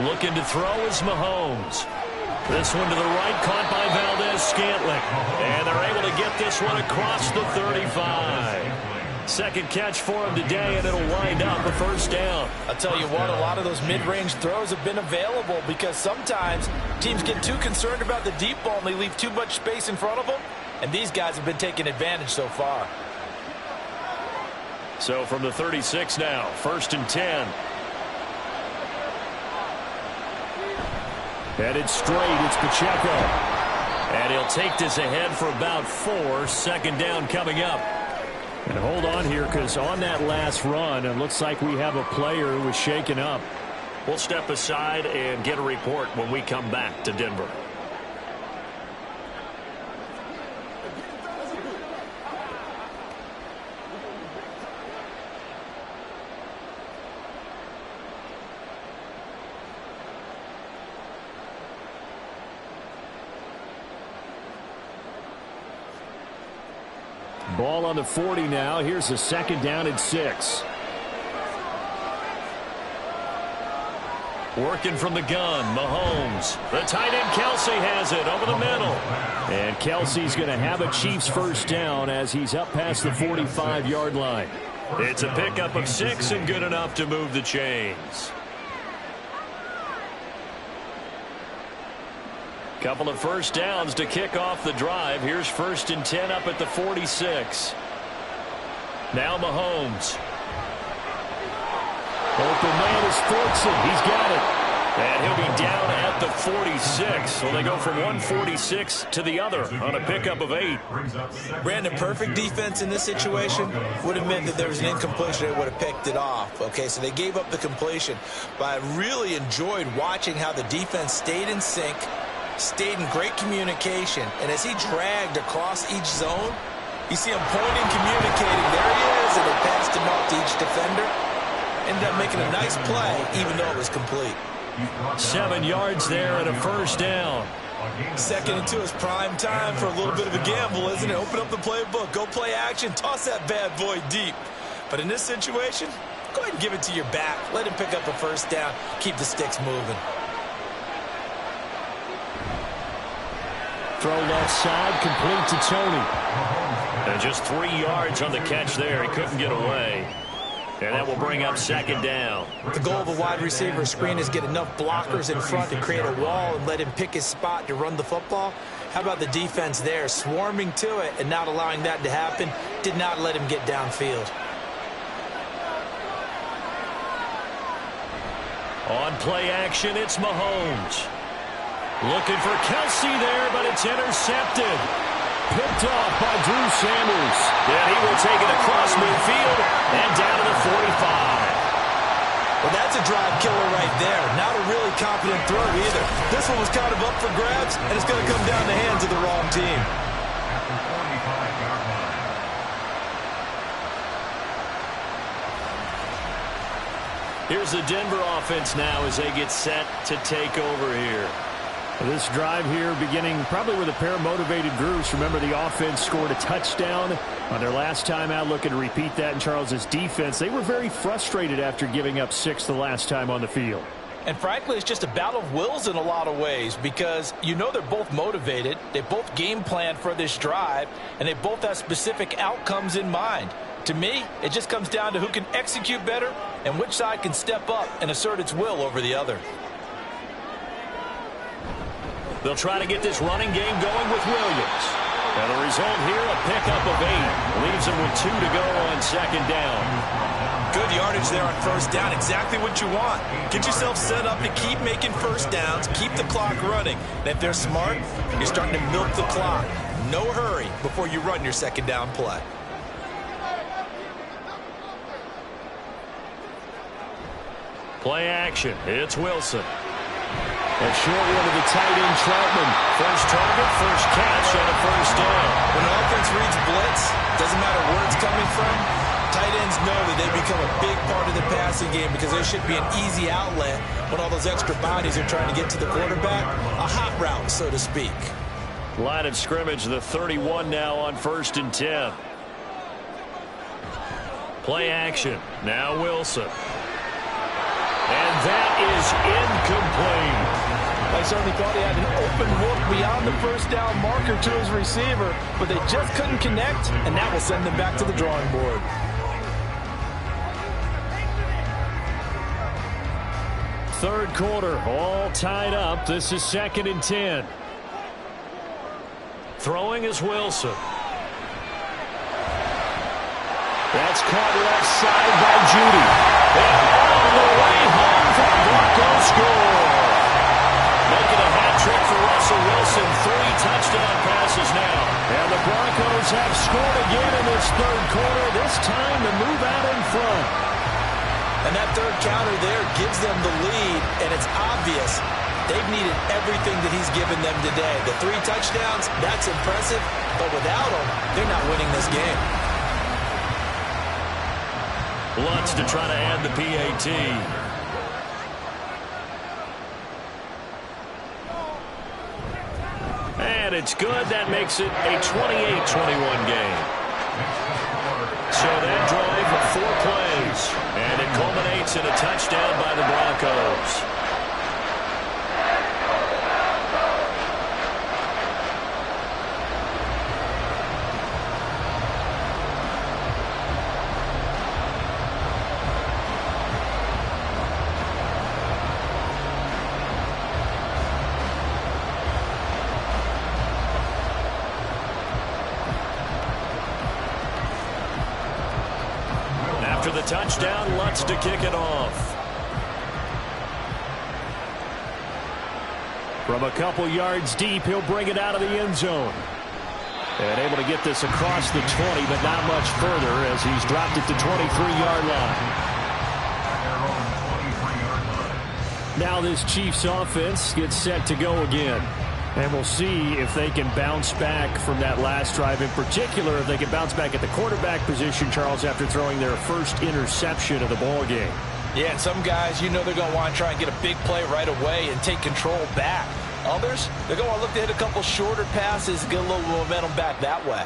Looking to throw is Mahomes. This one to the right, caught by Valdez-Scantling. And they're able to get this one across the 35. Second catch for him today, and it'll wind up a 1st down. I'll tell you what, a lot of those mid-range throws have been available because sometimes teams get too concerned about the deep ball and they leave too much space in front of them, and these guys have been taking advantage so far. So from the 36 now, 1st and 10. Headed straight, it's Pacheco. And he'll take this ahead for about 4. 2nd down coming up. And hold on here, because on that last run, it looks like we have a player who was shaken up. We'll step aside and get a report when we come back to Denver. Ball on the 40 now. Here's a 2nd down and 6. Working from the gun, Mahomes. The tight end, Kelsey, has it over the middle. And Kelsey's going to have a Chiefs first down as he's up past the 45-yard line. It's a pickup of 6 and good enough to move the chains. Couple of first downs to kick off the drive. Here's 1st and 10 up at the 46. Now Mahomes. Open man is Thornton. He's got it. And he'll be down at the 46. So they go from 146 to the other on a pickup of 8. Brandon, perfect defense in this situation would have meant that there was an incompletion. They would have picked it off. Okay, so they gave up the completion. But I really enjoyed watching how the defense stayed in sync, stayed in great communication. And as he dragged across each zone, you see him pointing, communicating. There he is, and they passed him off to each defender. Ended up making a nice play, even though it was complete. 7 yards there and a first down. 2nd and 2 is prime time for a little bit of a gamble, isn't it? Open up the playbook, go play action, toss that bad boy deep. But in this situation, go ahead and give it to your back. Let him pick up a first down, keep the sticks moving. Throw left side, complete to Tony. And just 3 yards on the catch there. He couldn't get away. And that will bring up 2nd down. The goal of a wide receiver screen is get enough blockers in front to create a wall and let him pick his spot to run the football. How about the defense there, swarming to it and not allowing that to happen? Did not let him get downfield. On play action, it's Mahomes. Looking for Kelsey there, but it's intercepted. Picked off by Drew Sanders. And he will take it across midfield and down to the 45. Well, that's a drive killer right there. Not a really confident throw either. This one was kind of up for grabs, and it's going to come down the hands of the wrong team. Here's the Denver offense now as they get set to take over here. This drive here beginning probably with a pair of motivated groups. Remember, the offense scored a touchdown on their last time out. Looking to repeat that in Charles's defense. They were very frustrated after giving up 6 the last time on the field. And frankly, it's just a battle of wills in a lot of ways because you know they're both motivated. They both game planned for this drive, and they both have specific outcomes in mind. To me, it just comes down to who can execute better and which side can step up and assert its will over the other. They'll try to get this running game going with Williams. And the result here, a pickup of 8. Leaves them with 2 to go on 2nd down. Good yardage there on first down. Exactly what you want. Get yourself set up to keep making first downs. Keep the clock running. And if they're smart, you're starting to milk the clock. No hurry before you run your 2nd down play. Play action. It's Wilson. A short one to the tight end, Troutman. First target, first catch on a first down. When an offense reads blitz, doesn't matter where it's coming from, tight ends know that they become a big part of the passing game because there should be an easy outlet when all those extra bodies are trying to get to the quarterback. A hot route, so to speak. Line of scrimmage, the 31 now on 1st and 10. Play action. Now Wilson. And that is incomplete. I certainly thought he had an open look beyond the first down marker to his receiver, but they just couldn't connect, and that will send them back to the drawing board. Third quarter, all tied up. This is 2nd and 10. Throwing is Wilson. That's caught left side by Judy. And all the way home for the Broncos score. Making a hat trick for Russell Wilson. 3 touchdown passes now. And the Broncos have scored again in this third quarter. This time to move out in front. And that third counter there gives them the lead, and it's obvious they've needed everything that he's given them today. The 3 touchdowns, that's impressive, but without him, they're not winning this game. Lutz to try to add the PAT. And it's good. That makes it a 28-21 game. So that drive of 4 plays. And it culminates in a touchdown by the Broncos. after the touchdown. Lutz to kick it off. From a couple yards deep, he'll bring it out of the end zone. And able to get this across the 20, but not much further as he's dropped it to 23-yard line. Now this Chiefs offense gets set to go again. And we'll see if they can bounce back from that last drive. In particular, if they can bounce back at the quarterback position, Charles, after throwing their first interception of the ball game. Yeah, and some guys, you know they're going to want to try and get a big play right away and take control back. Others, they're going to want to look to hit a couple shorter passes, get a little momentum back that way.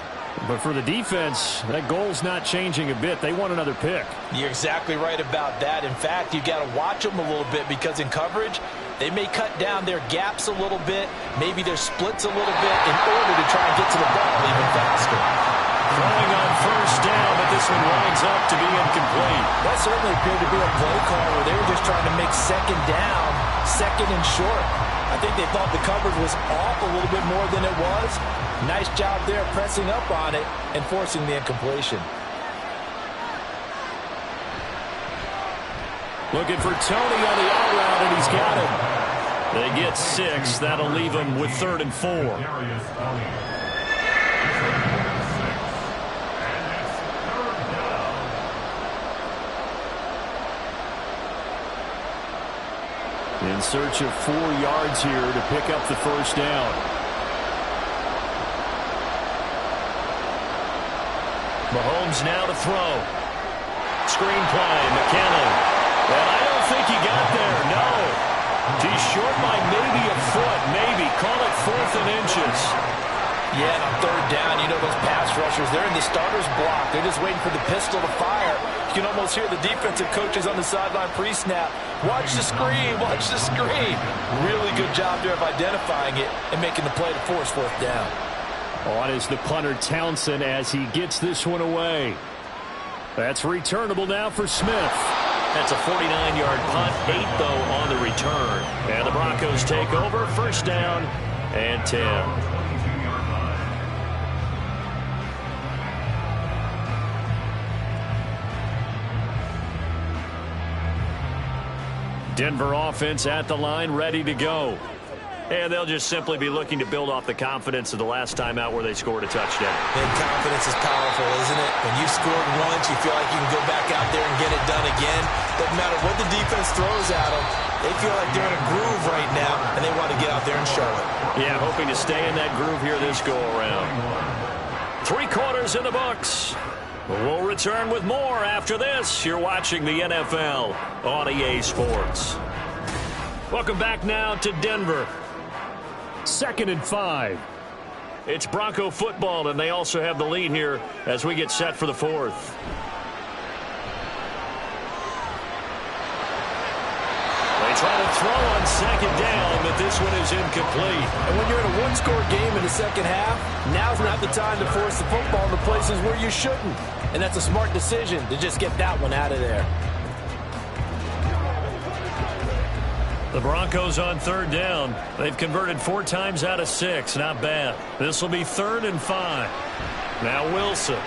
But for the defense, that goal's not changing a bit. They want another pick. You're exactly right about that. In fact, you've got to watch them a little bit because in coverage, they may cut down their gaps a little bit, maybe their splits a little bit in order to try and get to the ball even faster. Throwing on first down, but this one winds up to be incomplete. That certainly appeared to be a play call where they were just trying to make second down, second and short. I think they thought the coverage was off a little bit more than it was. Nice job there pressing up on it and forcing the incompletion. Looking for Tony on the out route, and he's got him. They get 6. That'll leave them with 3rd and 4. In search of 4 yards here to pick up the first down. Mahomes now to throw. Screen play, McKinnon. And I don't think he got there, no. He's short by maybe a foot, maybe. Call it 4th and inches. Yeah, and on 3rd down, you know those pass rushers, they're in the starter's block. They're just waiting for the pistol to fire. You can almost hear the defensive coaches on the sideline pre-snap. Watch the screen, watch the screen. Really good job there of identifying it and making the play to force 4th down. On is the punter Townsend as he gets this one away. That's returnable now for Smith. That's a 49-yard punt, 8 though on the return. And the Broncos take over, 1st down and 10. Denver offense at the line, ready to go. And they'll just simply be looking to build off the confidence of the last time out where they scored a touchdown. And confidence is powerful, isn't it? When you scored once, you feel like you can go back out there and get it done again. Doesn't matter what the defense throws at them. They feel like they're in a groove right now, and they want to get out there and show it. Yeah, hoping to stay in that groove here this go-around. 3 quarters in the books. We'll return with more after this. You're watching the NFL on EA Sports. Welcome back now to Denver. 2nd and 5. It's Bronco football, and they also have the lead here as we get set for the 4th. They try to throw on 2nd down, but this one is incomplete. And when you're in a one-score game in the second half, now's not the time to force the football in the places where you shouldn't. And that's a smart decision to just get that one out of there. The Broncos on 3rd down. They've converted 4 times out of 6. Not bad. This will be 3rd and 5. Now Wilson.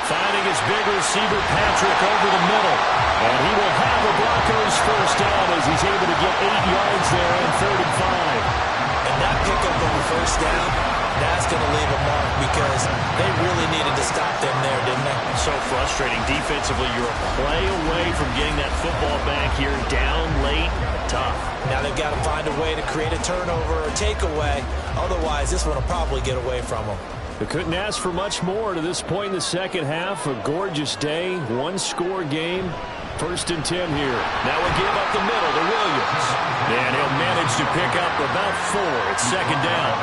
Finding his big receiver, Patrick, over the middle. And he will have the Broncos 1st down as he's able to get 8 yards there on 3rd and 5. And that pickup on the 1st down, that's going to leave a mark because they really needed to stop them there, didn't they? So frustrating. Defensively, you're a play away from getting that football back here. Down late, tough. Now they've got to find a way to create a turnover or takeaway. Otherwise, this one will probably get away from them. They couldn't ask for much more to this point in the second half. A gorgeous day, 1-score game. 1st and 10 here. Now we give up the middle to Williams. And he'll manage to pick up about 4. It's 2nd down.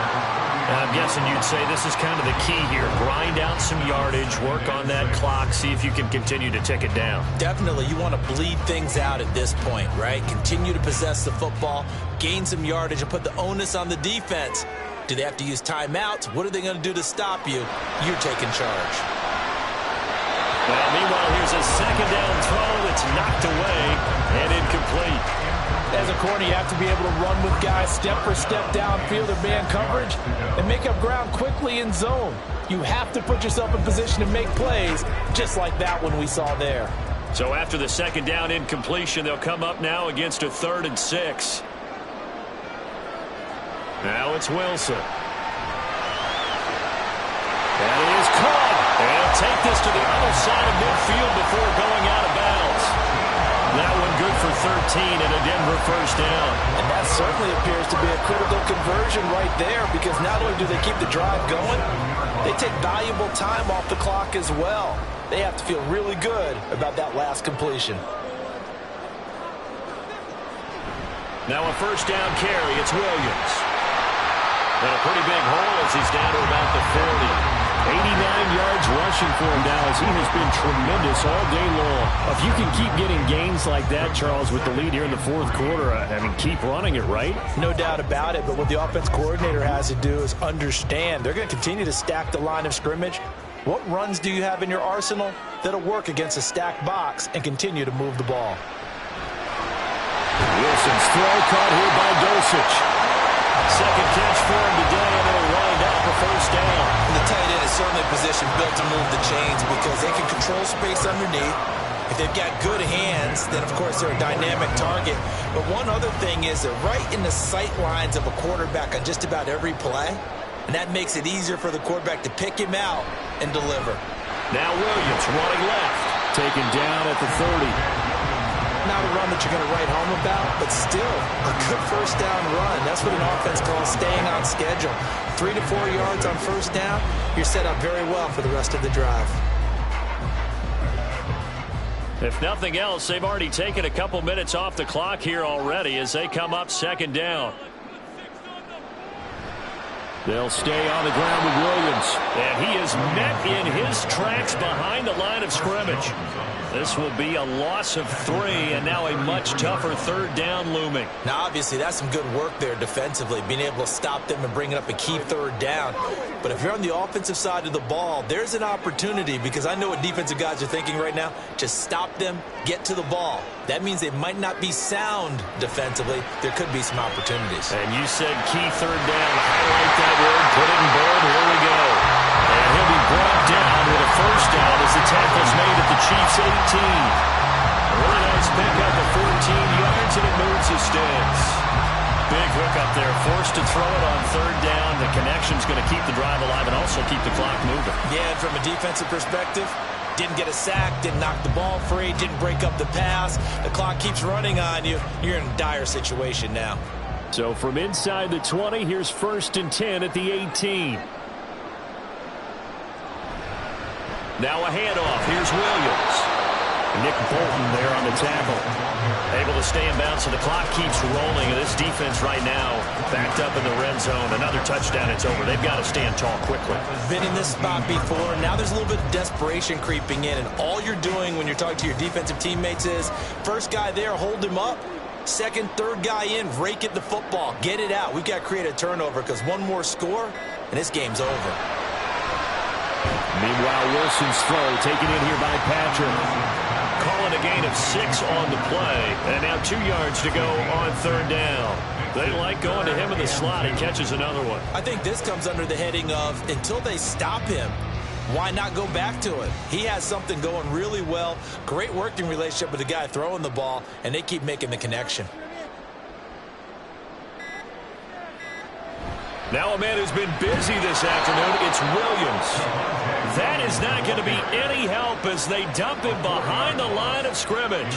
I'm guessing you'd say this is kind of the key here. Grind out some yardage, work on that clock, see if you can continue to tick it down. Definitely. You want to bleed things out at this point, right? Continue to possess the football, gain some yardage, and put the onus on the defense. Do they have to use timeouts? What are they going to do to stop you? You're taking charge. Well, meanwhile, here's a 2nd down throw that's knocked away and incomplete. As a corner, you have to be able to run with guys step for step downfield or man coverage and make up ground quickly in zone. You have to put yourself in position to make plays, just like that one we saw there. So after the second down incompletion, they'll come up now against a 3rd and 6. Now it's Wilson. That is caught. They'll take this to the other side of midfield before going out of bounds. That one good for 13 and a Denver first down. And that certainly appears to be a critical conversion right there, because not only do they keep the drive going, they take valuable time off the clock as well. They have to feel really good about that last completion. Now a first down carry. It's Williams. And a pretty big hole as he's down to about the 40. 89 yards rushing for him now, as he has been tremendous all day long. If you can keep getting gains like that, Charles, with the lead here in the 4th quarter, I mean, keep running it, right? No doubt about it, but what the offense coordinator has to do is understand they're going to continue to stack the line of scrimmage. What runs do you have in your arsenal that'll work against a stacked box and continue to move the ball? Wilson's throw caught here by Dulcich. Second catch for him today, and it'll wind up a first down. And the tight end is certainly a position built to move the chains because they can control space underneath. If they've got good hands, then of course they're a dynamic target. But one other thing is they're right in the sight lines of a quarterback on just about every play. And that makes it easier for the quarterback to pick him out and deliver. Now Williams running left. Taken down at the 30. Not a run that you're going to write home about, but still a good first down run. That's what an offense calls staying on schedule. 3 to 4 yards on first down, you're set up very well for the rest of the drive. If nothing else, they've already taken a couple minutes off the clock here already as they come up second down. They'll stay on the ground with Williams. And he is met in his tracks behind the line of scrimmage. This will be a loss of 3, and now a much tougher 3rd down looming. Now, obviously, that's some good work there defensively, being able to stop them and bring up a key 3rd down. But if you're on the offensive side of the ball, there's an opportunity, because I know what defensive guys are thinking right now. Just stop them, get to the ball. That means they might not be sound defensively. There could be some opportunities. And you said key 3rd down. Highlight that word, put it in bold. Here we go. And he'll be brought down with a first down as the tackle's made at the Chiefs' 18. Really nice pick up of 14 yards, and it moves the sticks. Big hook up there, forced to throw it on 3rd down. The connection's going to keep the drive alive and also keep the clock moving. Yeah, and from a defensive perspective, didn't get a sack, didn't knock the ball free, didn't break up the pass. The clock keeps running on you. You're in a dire situation now. So from inside the 20, here's 1st and 10 at the 18. Now a handoff. Here's Williams. Nick Bolton there on the tackle. Able to stay in bounds, so the clock keeps rolling. And this defense right now backed up in the red zone. Another touchdown, it's over. They've got to stand tall quickly. Been in this spot before. Now there's a little bit of desperation creeping in. And all you're doing when you're talking to your defensive teammates is, first guy there, hold him up. Second, third guy in, rake at the football. Get it out. We've got to create a turnover because one more score, and this game's over. Meanwhile, Wilson's throw taken in here by Patrick. Calling a gain of 6 on the play. And now 2 yards to go on 3rd down. They like going to him in the slot. He catches another one. I think this comes under the heading of, until they stop him, why not go back to it? He has something going really well. Great working relationship with the guy throwing the ball, and they keep making the connection. Now a man who's been busy this afternoon, it's Williams. That is not going to be any help as they dump him behind the line of scrimmage.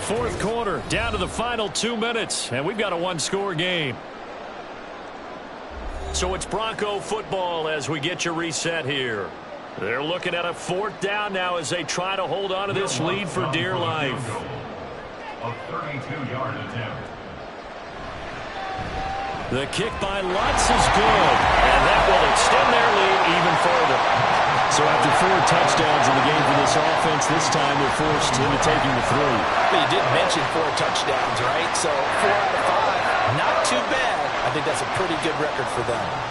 Fourth quarter, down to the final 2 minutes, and we've got a one-score game. So it's Bronco football as we get you reset here. They're looking at a 4th down now as they try to hold on to this lead for dear life. A 32-yard attempt. The kick by Lutz is good, and that will extend their lead even further. So after 4 touchdowns in the game for this offense, this time they're forced into taking the 3. But you did mention 4 touchdowns, right? So 4 out of 5, not too bad. I think that's a pretty good record for them.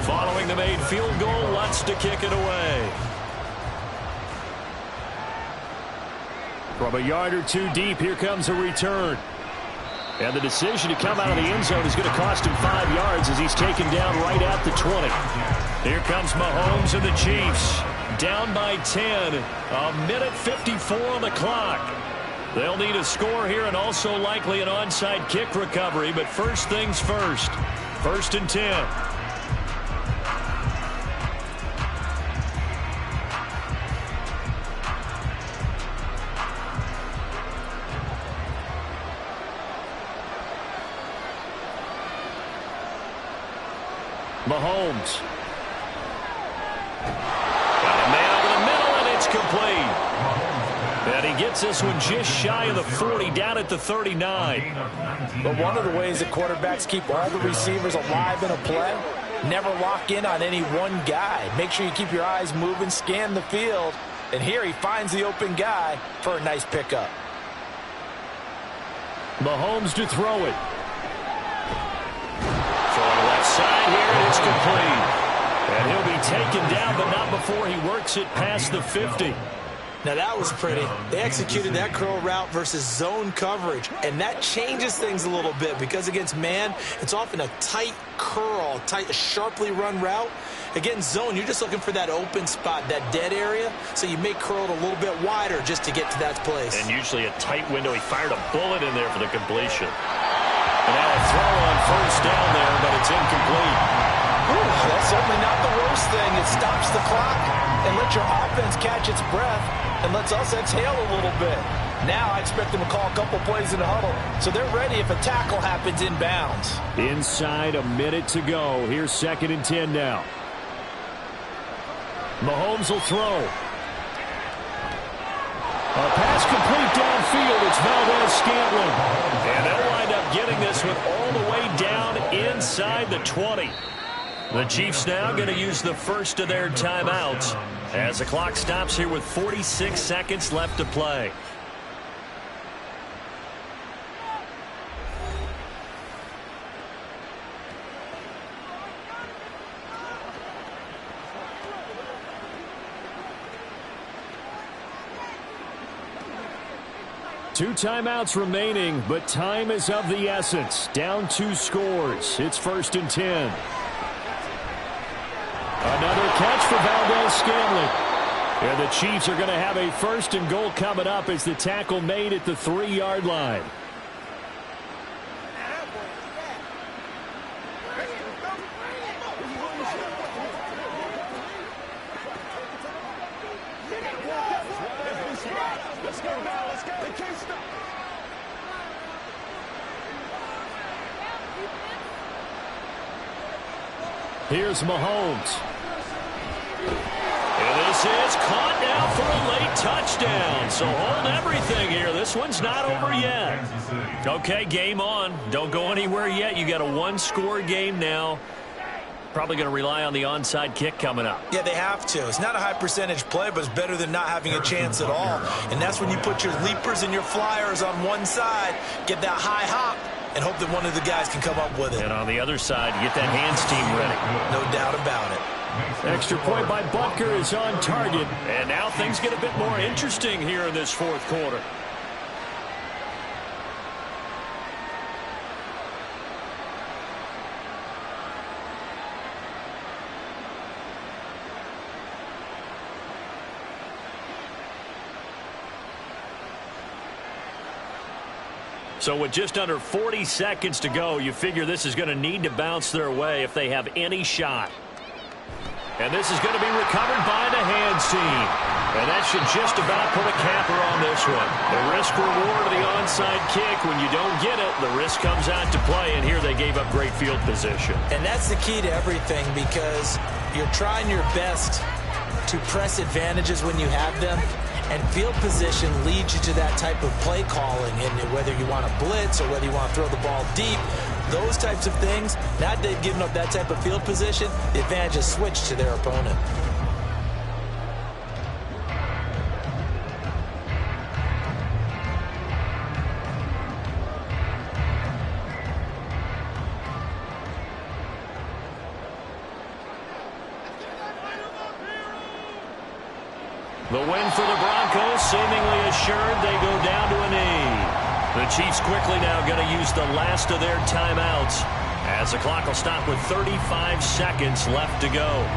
Following the made field goal, wants to kick it away. From a yard or two deep, here comes a return. And the decision to come out of the end zone is going to cost him 5 yards as he's taken down right at the 20. Here comes Mahomes and the Chiefs. Down by 10. A minute 54 on the clock. They'll need a score here and also likely an onside kick recovery. But first things first. 1st and 10. Mahomes. Got a man over the middle, and it's complete. And he gets this one just shy of the 40, down at the 39. But one of the ways that quarterbacks keep all the receivers alive in a play, never lock in on any one guy. Make sure you keep your eyes moving, scan the field. And here he finds the open guy for a nice pickup. Mahomes to throw it. Side here, and it's complete. And he'll be taken down, but not before he works it past the 50. Now that was pretty. They executed that curl route versus zone coverage, and that changes things a little bit because against man, it's often a tight curl, tight, sharply run route. Against zone, you're just looking for that open spot, that dead area, so you may curl it a little bit wider just to get to that place. And usually a tight window. He fired a bullet in there for the completion. And now a throw on 1st down there, but it's incomplete. Ooh, that's certainly not the worst thing. It stops the clock and lets your offense catch its breath and lets us exhale a little bit. Now I expect them to call a couple plays in the huddle, so they're ready if a tackle happens inbounds. Inside a minute to go. Here's 2nd and 10 now. Mahomes will throw. A pass complete downfield. It's Valdez-Scantling. And they'll wind up getting this one all the way down inside the 20. The Chiefs now going to use the first of their timeouts as the clock stops here with 46 seconds left to play. Two timeouts remaining, but time is of the essence. Down 2 scores. It's 1st and 10. Another catch for Valdez-Scantling. And the Chiefs are going to have a 1st and goal coming up as the tackle made at the 3-yard line. Here's Mahomes. And this is caught now for a late touchdown. So hold everything here. This one's not over yet. Okay, game on. Don't go anywhere yet. You got a 1-score game now. Probably going to rely on the onside kick coming up. Yeah, they have to. It's not a high percentage play, but it's better than not having a chance at all. And that's when you put your leapers and your flyers on one side, get that high hop, and hope that one of the guys can come up with it. And on the other side, you get that hands team ready. No doubt about it. Extra point by Butker is on target. And now things get a bit more interesting here in this 4th quarter. So with just under 40 seconds to go, you figure this is going to need to bounce their way if they have any shot. And this is going to be recovered by the hands team. And that should just about put a capper on this one. The risk-reward of the onside kick, when you don't get it, the risk comes out to play, and here they gave up great field position. And that's the key to everything because you're trying your best to press advantages when you have them. And field position leads you to that type of play calling. And whether you want to blitz or whether you want to throw the ball deep, those types of things, now that they've given up that type of field position, the advantage is switched to their opponent. The win for the Broncos, seemingly assured. They go down to a knee. The Chiefs quickly now going to use the last of their timeouts as the clock will stop with 35 seconds left to go.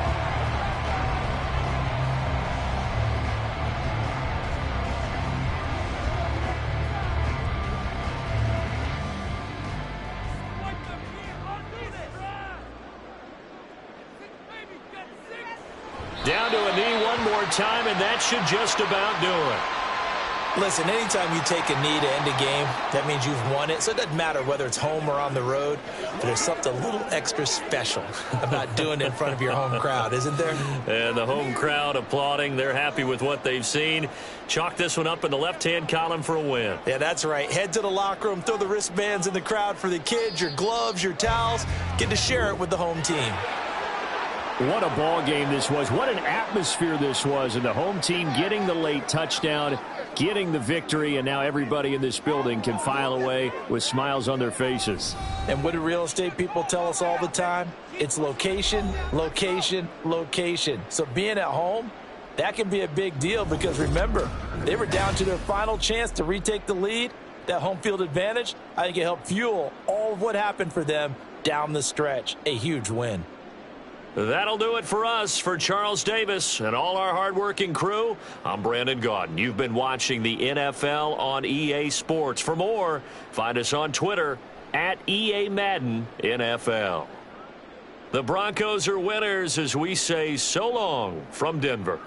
Down to a knee one more time, and that should just about do it. Listen, anytime you take a knee to end a game, that means you've won it. So it doesn't matter whether it's home or on the road, but there's something a little extra special about doing it in front of your home crowd, isn't there? And the home crowd applauding. They're happy with what they've seen. Chalk this one up in the left-hand column for a win. Yeah, that's right. Head to the locker room, throw the wristbands in the crowd for the kids, your gloves, your towels. Get to share it with the home team. What a ball game this was. What an atmosphere this was. And the home team getting the late touchdown, getting the victory, and now everybody in this building can file away with smiles on their faces. And what do real estate people tell us all the time? It's location, location, location. So being at home, that can be a big deal because, remember, they were down to their final chance to retake the lead. That home field advantage, I think it helped fuel all of what happened for them down the stretch. A huge win. That'll do it for us. For Charles Davis and all our hardworking crew, I'm Brandon Gaudin. You've been watching the NFL on EA Sports. For more, find us on Twitter at EA Madden NFL. The Broncos are winners as we say so long from Denver.